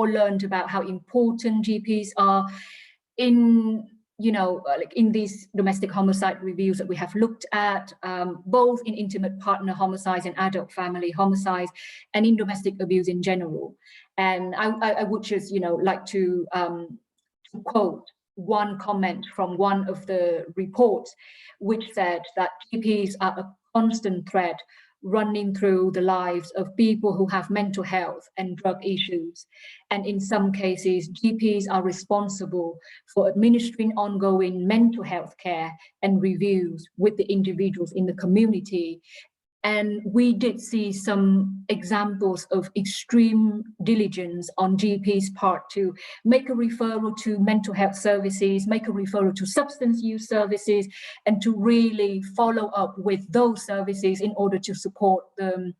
learned about how important GPs are in in these domestic homicide reviews that we have looked at, both in intimate partner homicides and adult family homicides, and in domestic abuse in general. And I would just, like to quote one comment from one of the reports, which said that GPs are a constant threat running through the lives of people who have mental health and drug issues. And in some cases, GPs are responsible for administering ongoing mental health care and reviews with the individuals in the community. And we did see some examples of extreme diligence on GP's part to make a referral to mental health services, make a referral to substance use services, and to really follow up with those services in order to support the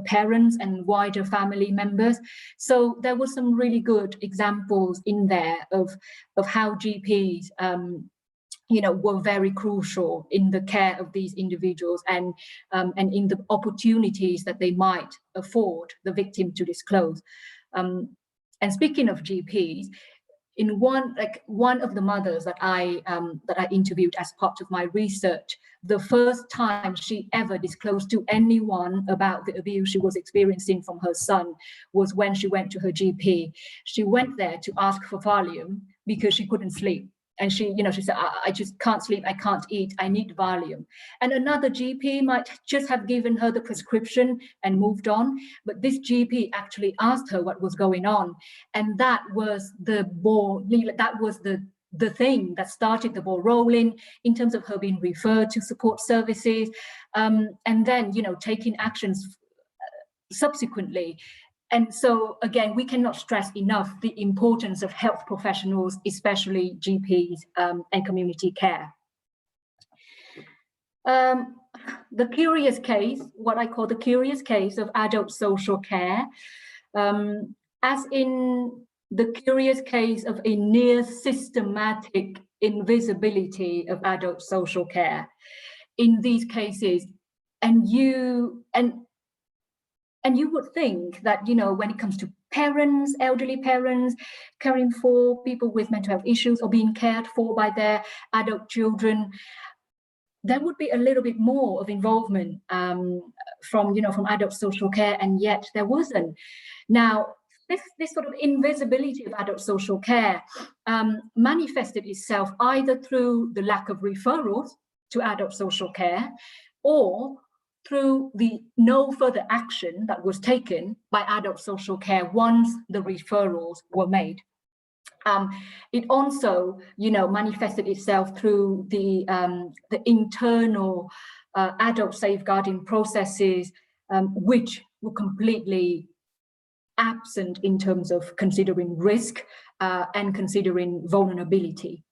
parents and wider family members. So there were some really good examples in there of how GPs were very crucial in the care of these individuals and in the opportunities that they might afford the victim to disclose. And speaking of GPs, in one of the mothers that I interviewed as part of my research, the first time she ever disclosed to anyone about the abuse she was experiencing from her son was when she went to her GP. She went there to ask for Valium because she couldn't sleep. And she said, I just can't sleep, I can't eat, I need Valium. And another GP might just have given her the prescription and moved on. But this GP actually asked her what was going on. And that was the thing that started the ball rolling in terms of her being referred to support services, and then, taking actions subsequently. And so, again, we cannot stress enough the importance of health professionals, especially GPs and community care. The curious case, what I call the curious case of adult social care, as in the curious case of a near systematic invisibility of adult social care. In these cases, and you would think that, when it comes to parents, elderly parents, caring for people with mental health issues or being cared for by their adult children, there would be a little bit more of involvement from adult social care, and yet there wasn't. Now, this sort of invisibility of adult social care manifested itself either through the lack of referrals to adult social care or through the no further action that was taken by adult social care once the referrals were made. It also, manifested itself through the internal adult safeguarding processes, which were completely absent in terms of considering risk and considering vulnerability.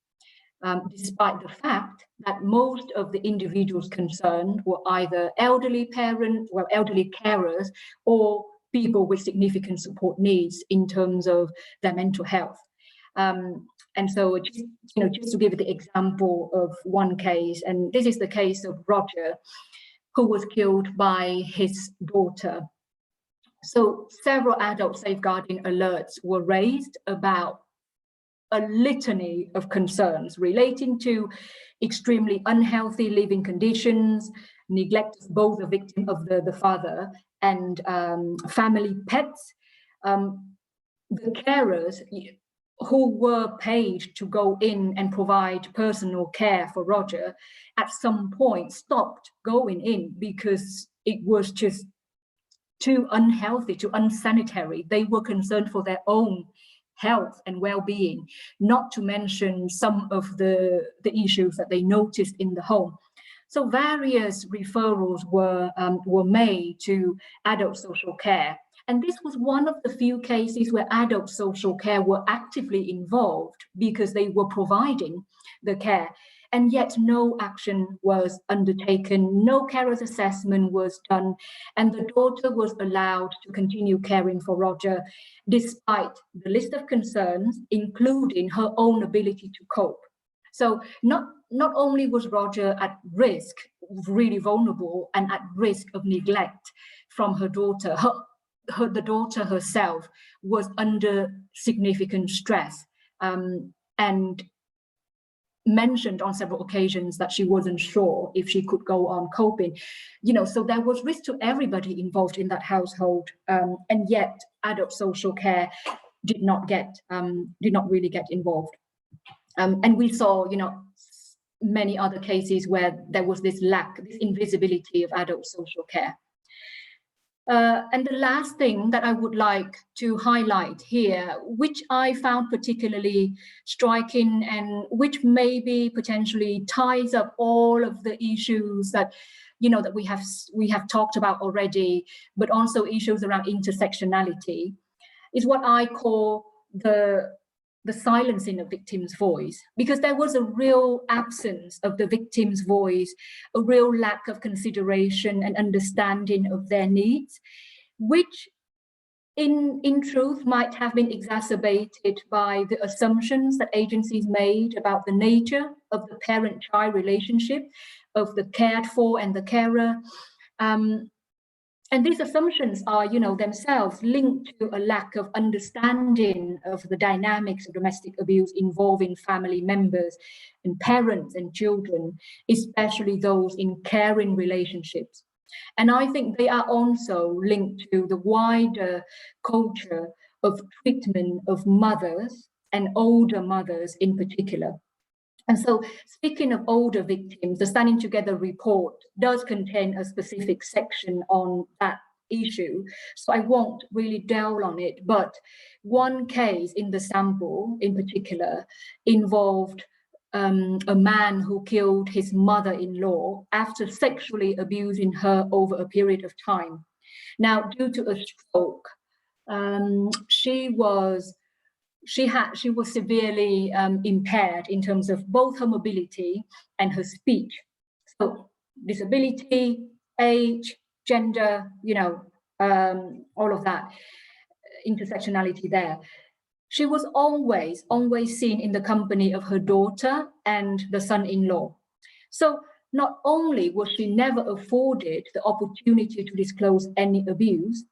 Despite the fact that most of the individuals concerned were either elderly parents, elderly carers, or people with significant support needs in terms of their mental health. And so, just to give the example of one case, and this is the case of Roger, who was killed by his daughter. So several adult safeguarding alerts were raised about a litany of concerns relating to extremely unhealthy living conditions, neglect of both the victim of the father and family pets. The carers who were paid to go in and provide personal care for Roger at some point stopped going in because it was just too unhealthy, too unsanitary. They were concerned for their own health and well-being, not to mention some of the issues that they noticed in the home. So various referrals were made to adult social care. And this was one of the few cases where adult social care were actively involved because they were providing the care. And yet no action was undertaken, no carer's assessment was done, and the daughter was allowed to continue caring for Roger, despite the list of concerns, including her own ability to cope. So not only was Roger at risk, really vulnerable, and at risk of neglect from her daughter, the daughter herself was under significant stress, and mentioned on several occasions that she wasn't sure if she could go on coping. So there was risk to everybody involved in that household, and yet adult social care did not really get involved. And we saw, many other cases where there was this lack, this invisibility of adult social care. And the last thing that I would like to highlight here, which I found particularly striking and which maybe potentially ties up all of the issues that, you know, that we have talked about already, but also issues around intersectionality, is what I call the silencing of victim's voice, because there was a real absence of the victim's voice, a real lack of consideration and understanding of their needs, which in truth might have been exacerbated by the assumptions that agencies made about the nature of the parent-child relationship, of the cared for and the carer. And these assumptions are, you know, themselves linked to a lack of understanding of the dynamics of domestic abuse involving family members and parents and children, especially those in caring relationships. And I think they are also linked to the wider culture of treatment of mothers and older mothers in particular. And so, speaking of older victims, the Standing Together report does contain a specific section on that issue. So I won't really delve on it, but one case in the sample in particular involved a man who killed his mother-in-law after sexually abusing her over a period of time. Now, due to a stroke, she was severely impaired in terms of both her mobility and her speech. So disability, age, gender, you know, all of that, intersectionality there. She was always seen in the company of her daughter and the son-in-law. So not only was she never afforded the opportunity to disclose any abuse,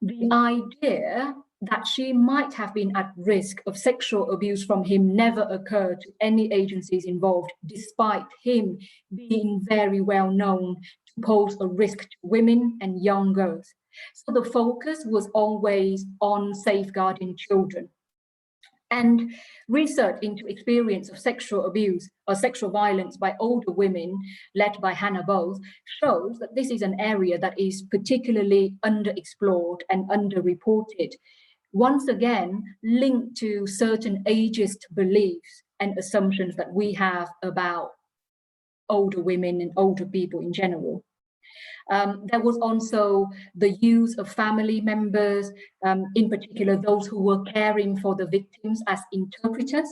the idea that she might have been at risk of sexual abuse from him never occurred to any agencies involved, despite him being very well known to pose a risk to women and young girls. So the focus was always on safeguarding children. And research into experience of sexual abuse or sexual violence by older women, led by Hannah Bowles, shows that this is an area that is particularly underexplored and underreported, once again linked to certain ageist beliefs and assumptions that we have about older women and older people in general. There was also the use of family members, in particular those who were caring for the victims, as interpreters.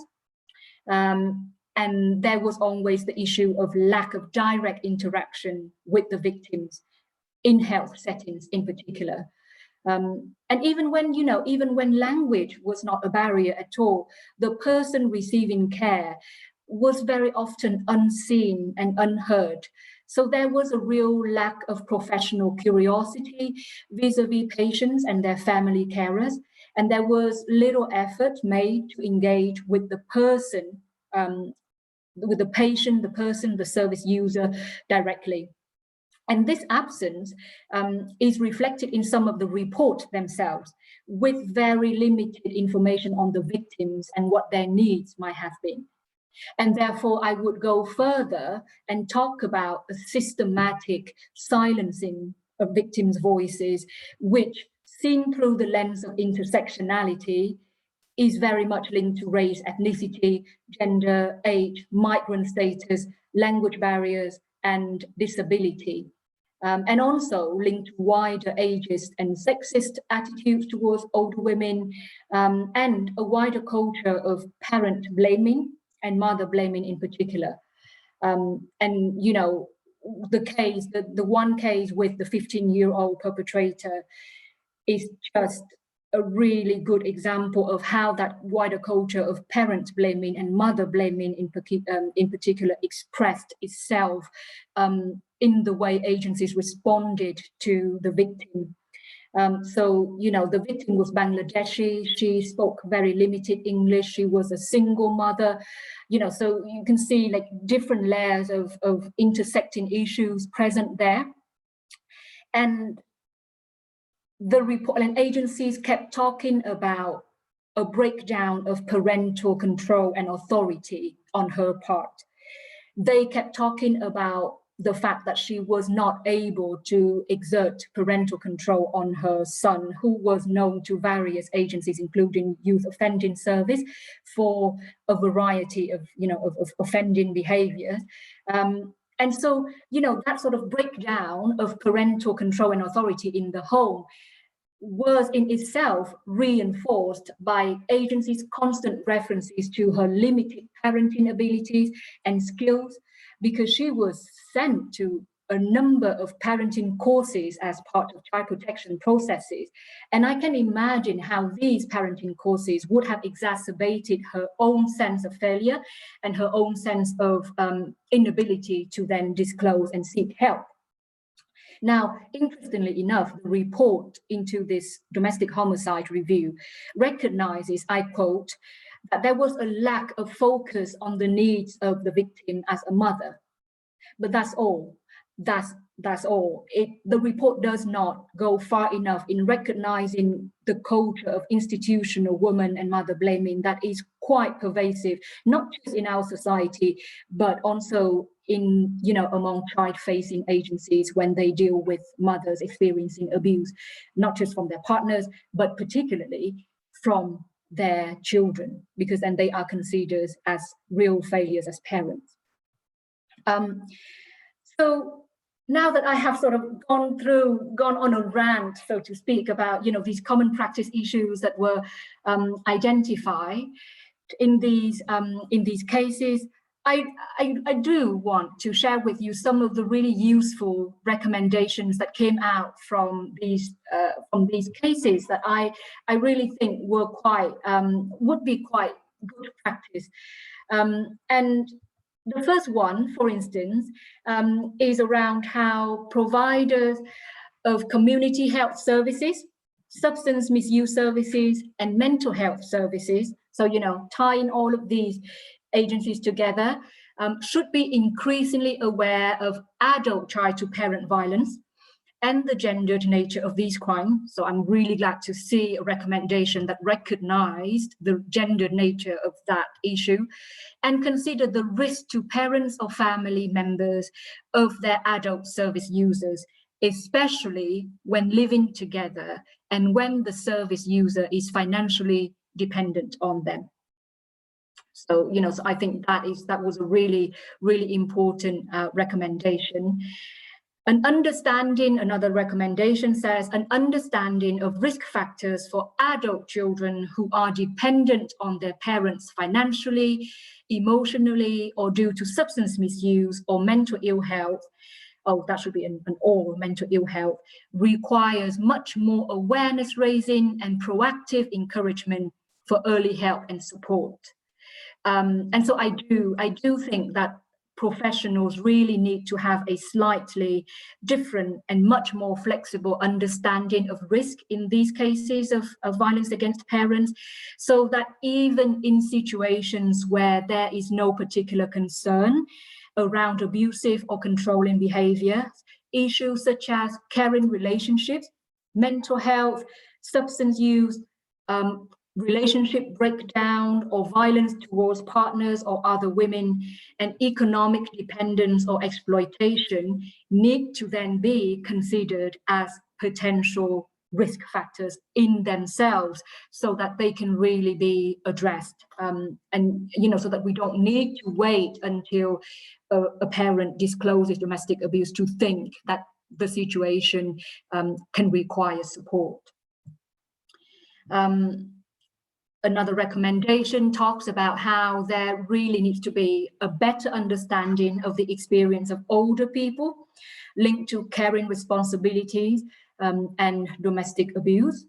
And there was always the issue of lack of direct interaction with the victims in health settings in particular. And even when language was not a barrier at all, the person receiving care was very often unseen and unheard. So there was a real lack of professional curiosity vis-a-vis patients and their family carers. And there was little effort made to engage with the person, with the patient, the person, the service user directly. And this absence is reflected in some of the reports themselves, with very limited information on the victims and what their needs might have been. And therefore, I would go further and talk about a systematic silencing of victims' voices, which, seen through the lens of intersectionality, is very much linked to race, ethnicity, gender, age, migrant status, language barriers, and disability. And also linked to wider ageist and sexist attitudes towards older women, and a wider culture of parent blaming and mother blaming in particular. And, you know, the one case with the 15-year-old perpetrator is just a really good example of how that wider culture of parent blaming and mother blaming in particular expressed itself in the way agencies responded to the victim. So, you know, the victim was Bangladeshi. She spoke very limited English. She was a single mother, you know, so you can see like different layers of intersecting issues present there. And the report and agencies kept talking about a breakdown of parental control and authority on her part. they kept talking about the fact that she was not able to exert parental control on her son, who was known to various agencies, including Youth Offending Service, for a variety of, of offending behaviors. And so, that sort of breakdown of parental control and authority in the home was in itself reinforced by agencies' constant references to her limited parenting abilities and skills, because she was sent to a number of parenting courses as part of child protection processes. And I can imagine how these parenting courses would have exacerbated her own sense of failure and her own sense of inability to then disclose and seek help. Now, interestingly enough, the report into this domestic homicide review recognizes, I quote, that there was a lack of focus on the needs of the victim as a mother. But that's all. That's all. The report does not go far enough in recognizing the culture of institutional woman and mother blaming that is quite pervasive, not just in our society, but also in, among child-facing agencies when they deal with mothers experiencing abuse, not just from their partners, but particularly from their children, because then they are considered as real failures as parents. So now that I have sort of gone on a rant, so to speak, about these common practice issues that were identified in these cases, I do want to share with you some of the really useful recommendations that came out from these cases that I really think were would be quite good practice. And the first one, for instance, is around how providers of community health services, substance misuse services, and mental health services, so, tying all of these agencies together, should be increasingly aware of adult child-to-parent violence and the gendered nature of these crimes. So I'm really glad to see a recommendation that recognized the gendered nature of that issue and consider the risk to parents or family members of their adult service users, especially when living together and when the service user is financially dependent on them. So, so I think that was a really, really important recommendation. Another recommendation says, an understanding of risk factors for adult children who are dependent on their parents financially, emotionally, or due to substance misuse or mental ill health. Oh, that should be an or mental ill health, requires much more awareness raising and proactive encouragement for early help and support. And so I do think that professionals really need to have a slightly different and much more flexible understanding of risk in these cases of violence against parents, so that even in situations where there is no particular concern around abusive or controlling behavior, issues such as caring relationships, mental health, substance use, relationship breakdown or violence towards partners or other women, and economic dependence or exploitation need to then be considered as potential risk factors in themselves, so that they can really be addressed, and so that we don't need to wait until a parent discloses domestic abuse to think that the situation can require support. Another recommendation talks about how there really needs to be a better understanding of the experience of older people linked to caring responsibilities and domestic abuse.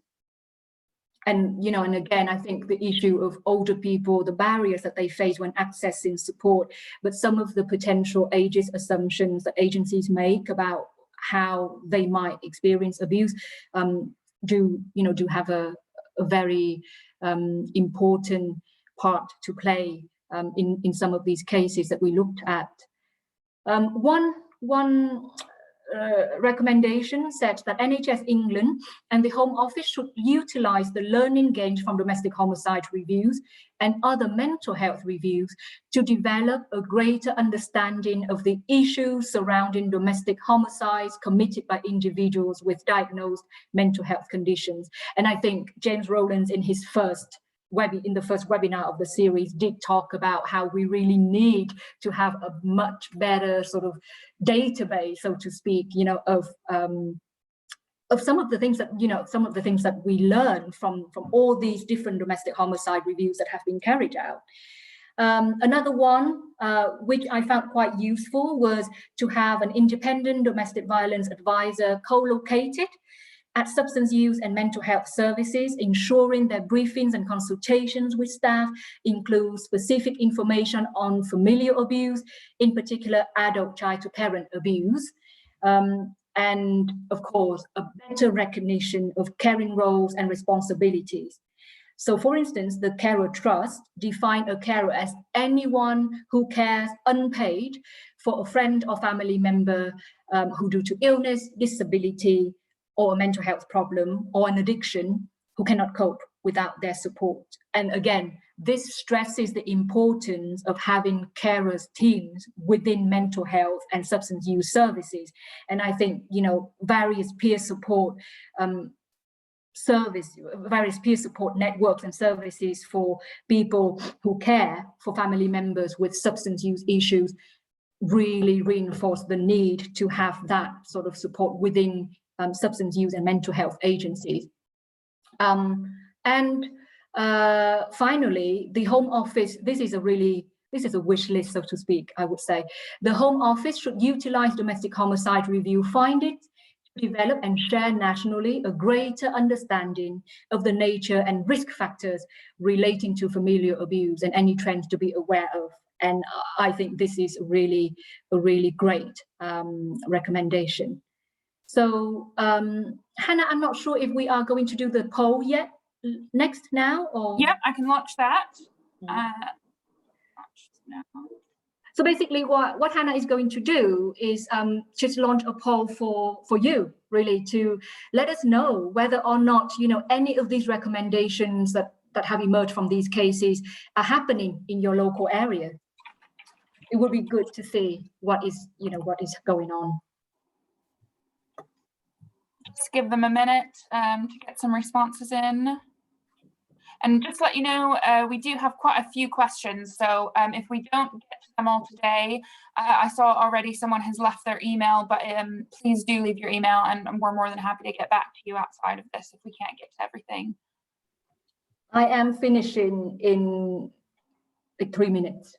And, and again, I think the issue of older people, the barriers that they face when accessing support, but some of the potential ageist assumptions that agencies make about how they might experience abuse do have a very important part to play in some of these cases that we looked at. One recommendation said that NHS England and the Home Office should utilize the learning gained from domestic homicide reviews and other mental health reviews to develop a greater understanding of the issues surrounding domestic homicides committed by individuals with diagnosed mental health conditions. And I think James Rowlands in his first webinar of the series did talk about how we really need to have a much better sort of database, so to speak, of some of the things that we learn from all these different domestic homicide reviews that have been carried out. Another one, which I found quite useful, was to have an independent domestic violence advisor co-located at substance use and mental health services, ensuring that briefings and consultations with staff include specific information on familial abuse, in particular adult child-to-parent abuse, and of course, a better recognition of caring roles and responsibilities. So for instance, the Carer Trust defined a carer as anyone who cares unpaid for a friend or family member who, due to illness, disability, or a mental health problem or an addiction, who cannot cope without their support. And again, this stresses the importance of having carers teams within mental health and substance use services. And I think, various peer support various peer support networks and services for people who care for family members with substance use issues really reinforce the need to have that sort of support within substance use and mental health agencies. Finally, the Home Office, this is a wish list, so to speak, I would say. The Home Office should utilize domestic homicide review findings to develop and share nationally a greater understanding of the nature and risk factors relating to familial abuse and any trends to be aware of. And I think this is a really great recommendation. So, Hannah, I'm not sure if we are going to do the poll yet next now, or? Yep, I can launch that. So basically what Hannah is going to do is just launch a poll for you, really, to let us know whether or not, any of these recommendations that have emerged from these cases are happening in your local area. It would be good to see what is going on. Just give them a minute to get some responses in. And just to let you know, we do have quite a few questions. So if we don't get to them all today, I saw already someone has left their email, but please do leave your email and we're more than happy to get back to you outside of this if we can't get to everything. I am finishing in like 3 minutes.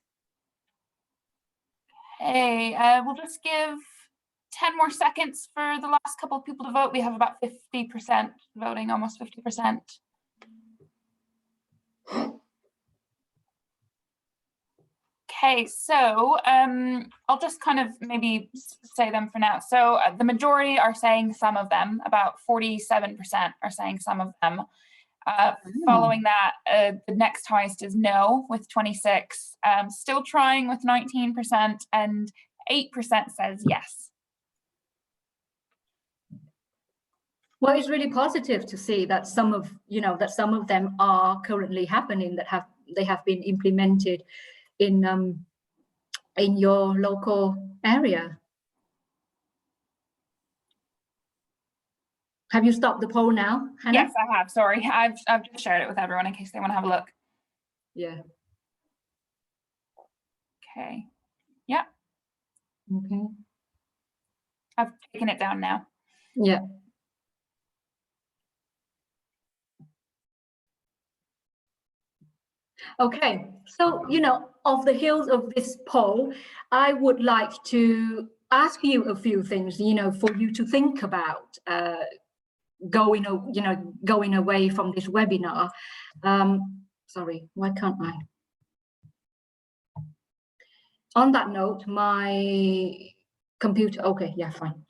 Okay, we'll just give 10 more seconds for the last couple of people to vote. We have about 50% voting, almost 50%. Okay, so I'll just kind of maybe say them for now. So the majority are saying some of them, about 47% are saying some of them. Following that, the next highest is no with 26, still trying with 19%, and 8% says yes. Well, it's really positive to see that some of them are currently happening, that they have been implemented in your local area. Have you stopped the poll now, Hannah? Yes, I have. Sorry, I've just shared it with everyone in case they want to have a look. Yeah. Okay. Yeah. Okay. I've taken it down now. Yeah. Okay, so, of the heels of this poll, I would like to ask you a few things, for you to think about going away from this webinar. Sorry, why can't I? On that note, my computer, okay, yeah, fine.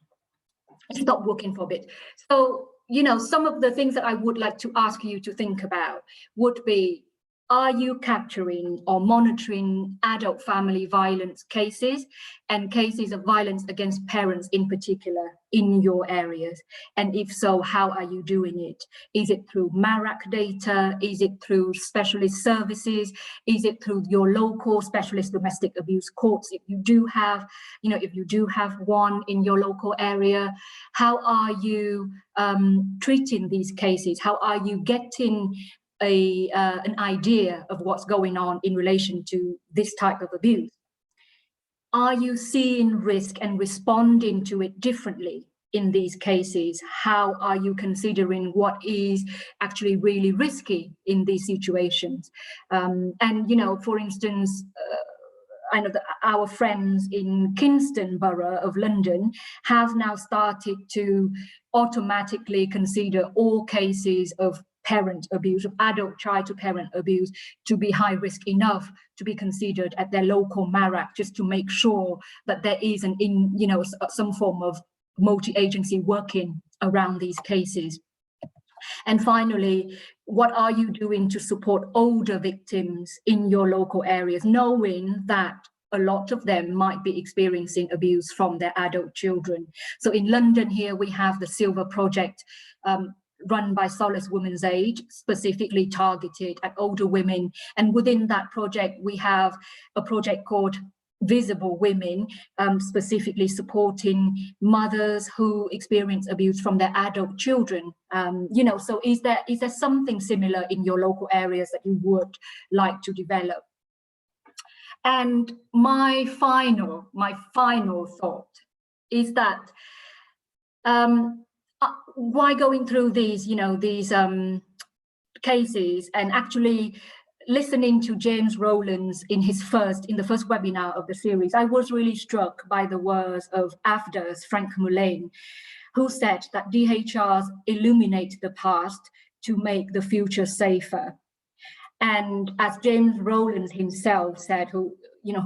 Stop working for a bit. So, some of the things that I would like to ask you to think about would be, Are you capturing or monitoring adult family violence cases and cases of violence against parents in particular in your areas? And if so, how are you doing it? Is it through MARAC data? Is it through specialist services? Is it through your local specialist domestic abuse courts? If you do have, if you do have one in your local area, how are you treating these cases? How are you getting an idea of what's going on in relation to this type of abuse? Are you seeing risk and responding to it differently in these cases? How are you considering what is actually really risky in these situations? And, for instance, I know that our friends in Kingston Borough of London have now started to automatically consider all cases of parent abuse, of adult child to parent abuse, to be high risk enough to be considered at their local MARAC, just to make sure that there is some form of multi-agency working around these cases. And finally, what are you doing to support older victims in your local areas, knowing that a lot of them might be experiencing abuse from their adult children? So in London here, we have the Silver Project, run by Solace Women's Aid, specifically targeted at older women. And within that project, we have a project called Visible Women, specifically supporting mothers who experience abuse from their adult children. So is there something similar in your local areas that you would like to develop? And my final thought is that why going through these cases and actually listening to James Rowlands in the first webinar of the series, I was really struck by the words of AFDA's Frank Mullane, who said that DHRs illuminate the past to make the future safer. And as James Rowlands himself said, who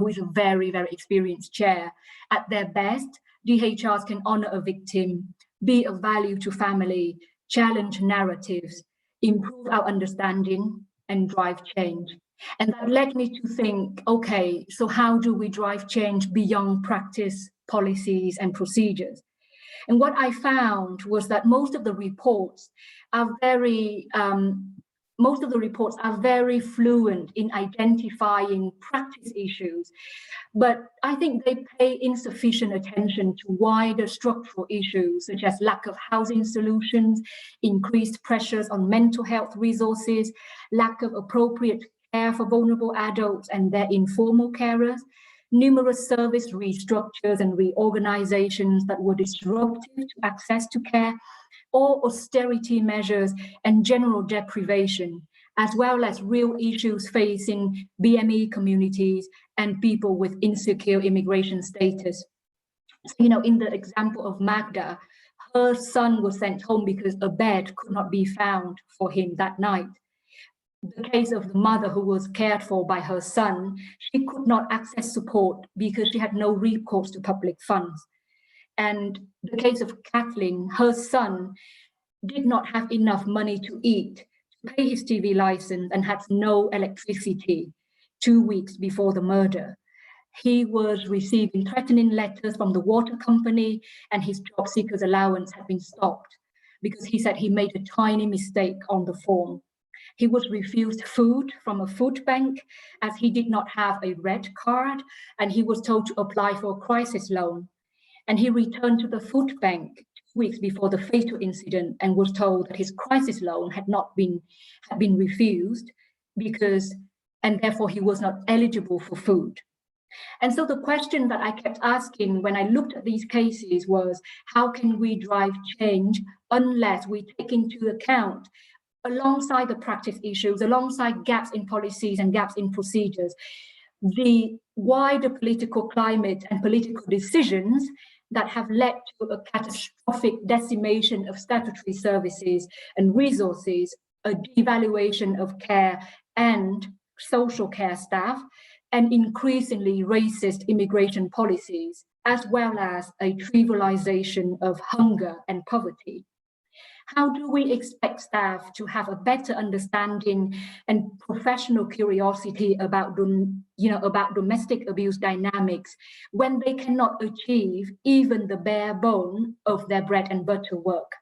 is a very, very experienced chair, at their best, DHRs can honor a victim, be of value to family, challenge narratives, improve our understanding, and drive change. And that led me to think, okay, so how do we drive change beyond practice, policies, and procedures? And what I found was that most of the reports are very fluent in identifying practice issues, but I think they pay insufficient attention to wider structural issues such as lack of housing solutions, increased pressures on mental health resources, lack of appropriate care for vulnerable adults and their informal carers, numerous service restructures and reorganizations that were disruptive to access to care, or austerity measures and general deprivation, as well as real issues facing BME communities and people with insecure immigration status. So, in the example of Magda, her son was sent home because a bed could not be found for him that night. The case of the mother who was cared for by her son, she could not access support because she had no recourse to public funds. And the case of Kathleen, her son did not have enough money to eat, to pay his TV license, and had no electricity 2 weeks before the murder. He was receiving threatening letters from the water company, and his job seekers allowance had been stopped because he said he made a tiny mistake on the form. He was refused food from a food bank as he did not have a red card, and he was told to apply for a crisis loan. And he returned to the food bank 2 weeks before the fatal incident and was told that his crisis loan had been refused and therefore he was not eligible for food. And so the question that I kept asking when I looked at these cases was, how can we drive change unless we take into account, alongside the practice issues, alongside gaps in policies and gaps in procedures, the wider political climate and political decisions that have led to a catastrophic decimation of statutory services and resources, a devaluation of care and social care staff, and increasingly racist immigration policies, as well as a trivialization of hunger and poverty. How do we expect staff to have a better understanding and professional curiosity about, about domestic abuse dynamics when they cannot achieve even the bare bone of their bread and butter work?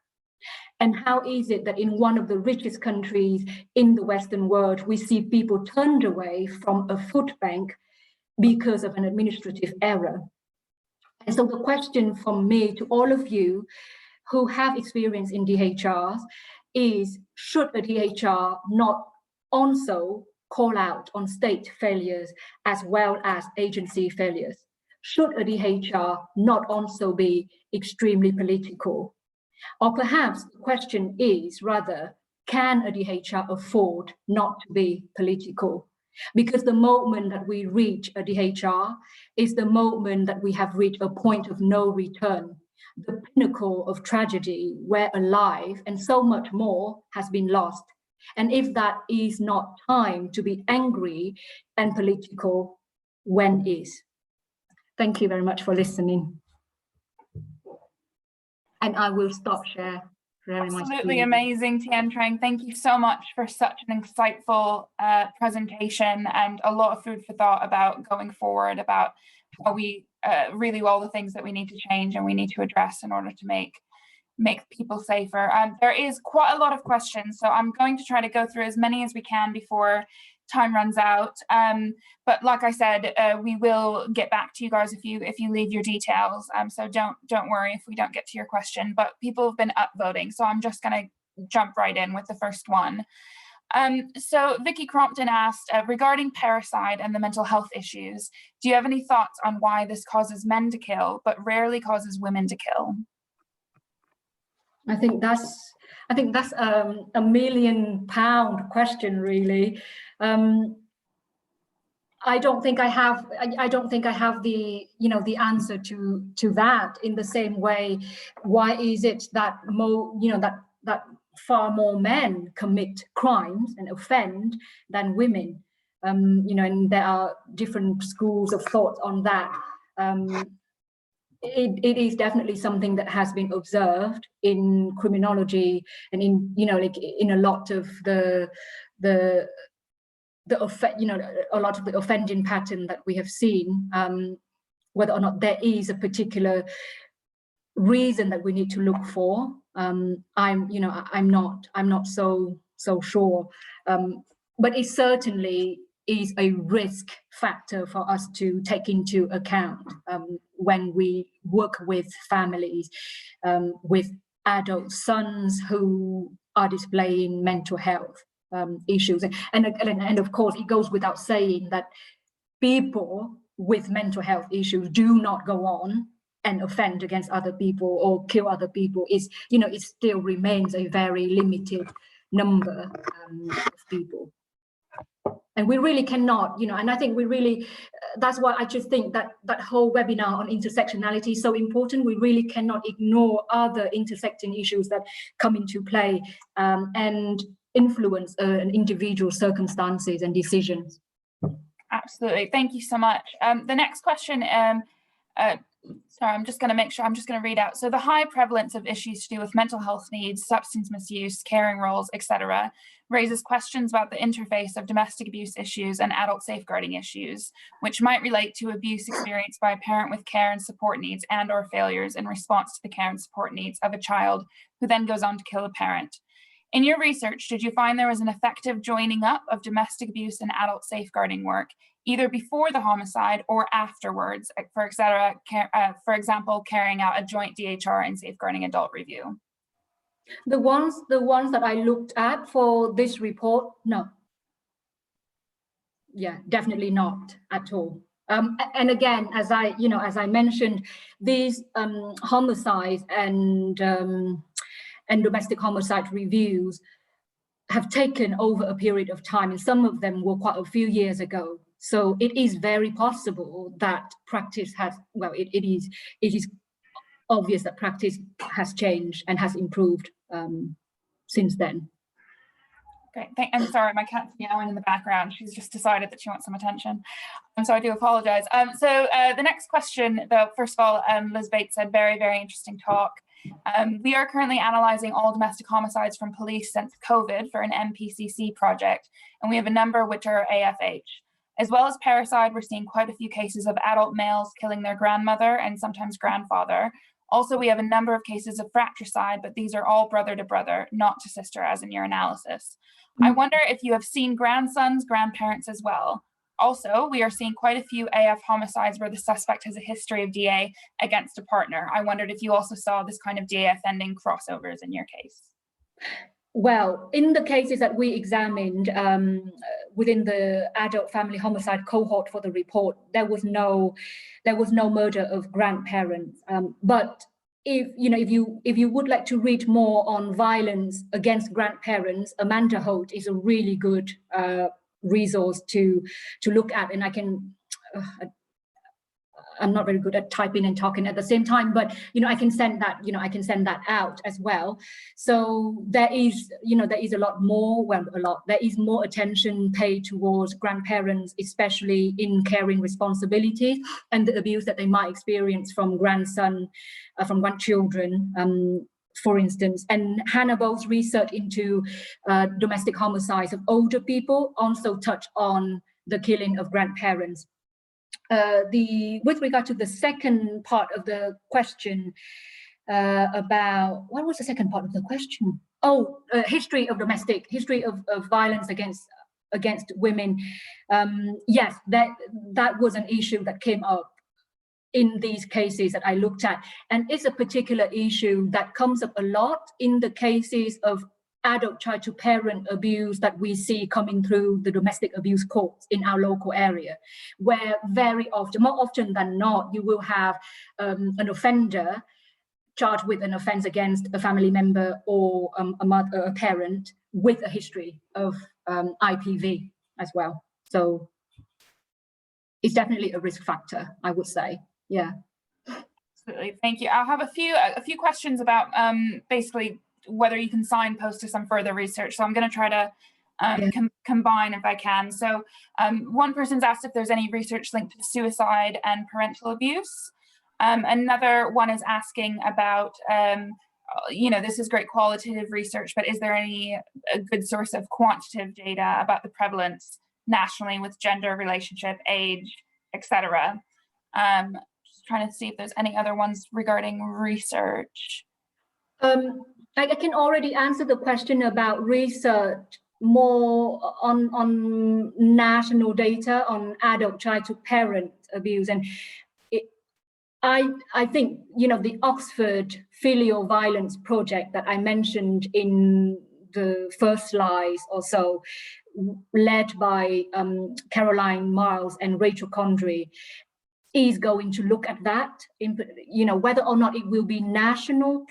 And how is it that in one of the richest countries in the Western world, we see people turned away from a food bank because of an administrative error? And so the question from me to all of you who have experience in DHRs is, should a DHR not also call out on state failures as well as agency failures? Should a DHR not also be extremely political? Or perhaps the question is rather, can a DHR afford not to be political? Because the moment that we reach a DHR is the moment that we have reached a point of no return, the pinnacle of tragedy where a life and so much more has been lost. And if that is not time to be angry and political, when is? Thank you very much for listening. And I will stop share. Absolutely amazing, Thien Trang. Thank you so much for such an insightful presentation and a lot of food for thought about going forward, about how we really all the things that we need to change and we need to address in order to make people safer. There is quite a lot of questions, so I'm going to try to go through as many as we can before time runs out. But like I said, we will get back to you guys if you leave your details. So don't worry if we don't get to your question. But people have been upvoting, so I'm just going to jump right in with the first one. So Vicky Crompton asked, regarding Parasite and the mental health issues, do you have any thoughts on why this causes men to kill but rarely causes women to kill? I think that's a £1 million question, really. I don't think I have the the answer to that in the same way. Why is it that that far more men commit crimes and offend than women? And there are different schools of thought on that. It is definitely something that has been observed in criminology and in in a lot of a lot of the offending pattern that we have seen, whether or not there is a particular reason that we need to look for. I'm not so sure, but it certainly is a risk factor for us to take into account when we work with families, with adult sons who are displaying mental health issues. And of course, it goes without saying that people with mental health issues do not go on and offend against other people or kill other people. It still remains a very limited number of people. And we really cannot, and I think we really, that's why I just think that that whole webinar on intersectionality is so important. We really cannot ignore other intersecting issues that come into play and influence an individual circumstances and decisions. Absolutely. Thank you so much. The next question, sorry, I'm just going to read out. So the high prevalence of issues to do with mental health needs, substance misuse, caring roles, etc., raises questions about the interface of domestic abuse issues and adult safeguarding issues, which might relate to abuse experienced by a parent with care and support needs and/or failures in response to the care and support needs of a child who then goes on to kill a parent. In your research, did you find there was an effective joining up of domestic abuse and adult safeguarding work, either before the homicide or afterwards, for example, carrying out a joint DHR and safeguarding adult review? The ones that I looked at for this report, no. Yeah, definitely not at all. And again, as I mentioned, these homicides and domestic homicide reviews have taken over a period of time, and some of them were quite a few years ago. So it is very possible that practice has, well, it is obvious that practice has changed and has improved since then. Great. I'm sorry, my cat's meowing in the background. She's just decided that she wants some attention. So I do apologize. So the next question, though, first of all, Liz Bates said, very, very interesting talk. We are currently analysing all domestic homicides from police since COVID for an MPCC project, and we have a number which are AFH. As well as Parasite, we're seeing quite a few cases of adult males killing their grandmother and sometimes grandfather. Also, we have a number of cases of fratricide, but these are all brother to brother, not to sister, as in your analysis. I wonder if you have seen grandsons, grandparents as well. Also, we are seeing quite a few AF homicides where the suspect has a history of DA against a partner. I wondered if you also saw this kind of DA offending crossovers in your case. Well, in the cases that we examined within the adult family homicide cohort for the report, there was no murder of grandparents. But if you would like to read more on violence against grandparents, Amanda Holt is a really good resource to look at, and I'm not very good at typing and talking at the same time, but I can send that out as well. So there is a lot more, there is more attention paid towards grandparents, especially in caring responsibilities and the abuse that they might experience from grandchildren, for instance. And Hannibal's research into domestic homicides of older people also touch on the killing of grandparents. With regard to the second part of the question about, what was the second part of the question? Oh, history of violence against women. Yes, that was an issue that came up in these cases that I looked at, and it's a particular issue that comes up a lot in the cases of adult child to parent abuse that we see coming through the domestic abuse courts in our local area, where very often, more often than not, you will have an offender charged with an offense against a family member or a parent with a history of IPV as well. So it's definitely a risk factor, I would say. Yeah. Absolutely, thank you. I'll have a few questions about basically whether you can signpost to some further research. So I'm going to try to combine if I can. So one person's asked if there's any research linked to suicide and parental abuse. Another one is asking about, this is great qualitative research, but is there a good source of quantitative data about the prevalence nationally with gender, relationship, age, etc.? Just trying to see if there's any other ones regarding research. I can already answer the question about research more on national data on adult child to parent abuse, and I think the Oxford Filial Violence Project that I mentioned in the first slides or so, led by Caroline Miles and Rachel Condry, is going to look at that. Whether or not it will be national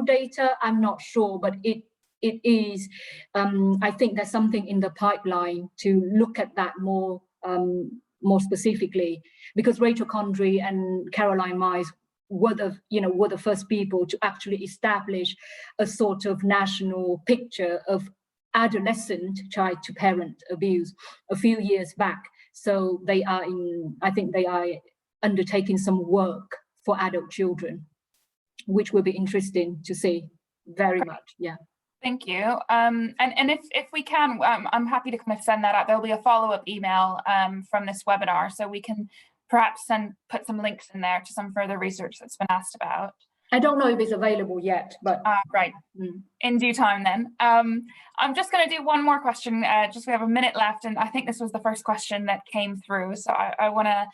data, I'm not sure, but it is. I think there's something in the pipeline to look at that more specifically, because Rachel Condry and Caroline Miles were the first people to actually establish a sort of national picture of adolescent child to parent abuse a few years back. So I think they are undertaking some work for adult children, which will be interesting to see very much. Yeah. Thank you. And if we can, I'm happy to kind of send that out. There'll be a follow-up email from this webinar, so we can perhaps put some links in there to some further research that's been asked about. I don't know if it's available yet, but right, in due time then. I'm just going to do one more question. We have a minute left, and I think this was the first question that came through, so I want to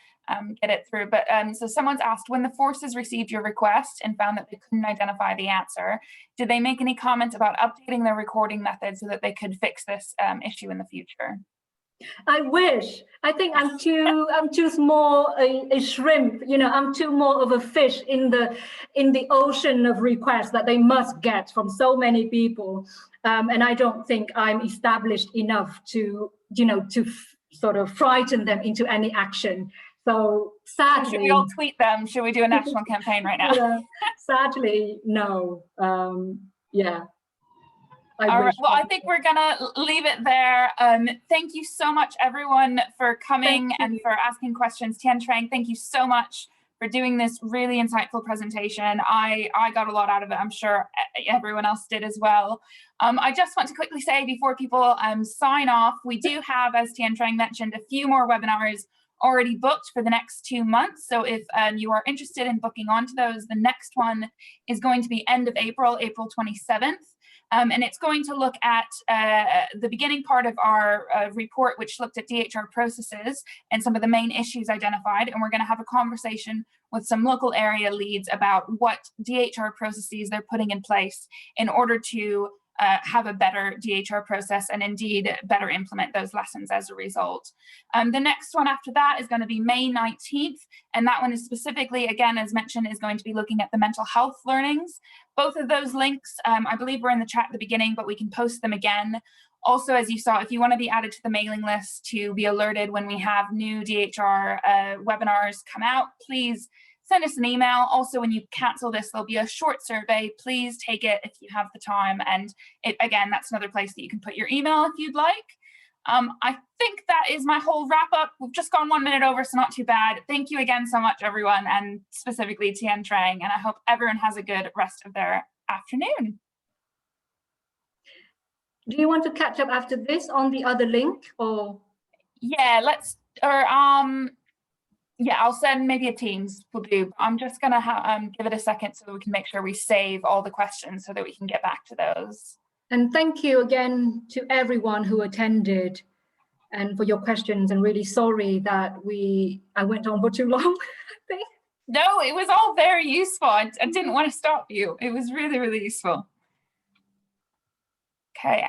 get it through. But so someone's asked, when the forces received your request and found that they couldn't identify the answer, did they make any comments about updating their recording method so that they could fix this issue in the future? I wish. I think I'm too small a shrimp. I'm too more of a fish in the ocean of requests that they must get from so many people, and I don't think I'm established enough to sort of frighten them into any action. So sadly, should we all tweet them? Should we do a national campaign right now? Yeah, sadly, no. Yeah. All right. Well, I think we're gonna leave it there. Thank you so much, everyone, for coming and for asking questions. Thien Trang, thank you so much for doing this really insightful presentation. I got a lot out of it. I'm sure everyone else did as well. I just want to quickly say before people sign off, we do have, as Thien Trang mentioned, a few more webinars already booked for the next 2 months. So if you are interested in booking onto those, the next one is going to be end of April, April 27th. And it's going to look at the beginning part of our report, which looked at DHR processes and some of the main issues identified. And we're going to have a conversation with some local area leads about what DHR processes they're putting in place in order to have a better DHR process and indeed better implement those lessons as a result. The next one after that is going to be May 19th, and that one is specifically, again, as mentioned, is going to be looking at the mental health learnings. Both of those links, I believe were in the chat at the beginning, but we can post them again. Also, as you saw, if you want to be added to the mailing list to be alerted when we have new DHR webinars come out, please send us an email. Also, when you cancel this, there'll be a short survey. Please take it if you have the time. And again, that's another place that you can put your email if you'd like. I think that is my whole wrap up. We've just gone 1 minute over, so not too bad. Thank you again so much, everyone, and specifically Thien Trang. And I hope everyone has a good rest of their afternoon. Do you want to catch up after this on the other link, or? Yeah, yeah, I'll send maybe a Teams will do. I'm just gonna give it a second so that we can make sure we save all the questions so that we can get back to those. And thank you again to everyone who attended and for your questions, and really sorry that I went on for too long. No, it was all very useful. I didn't want to stop you. It was really, really useful. Okay.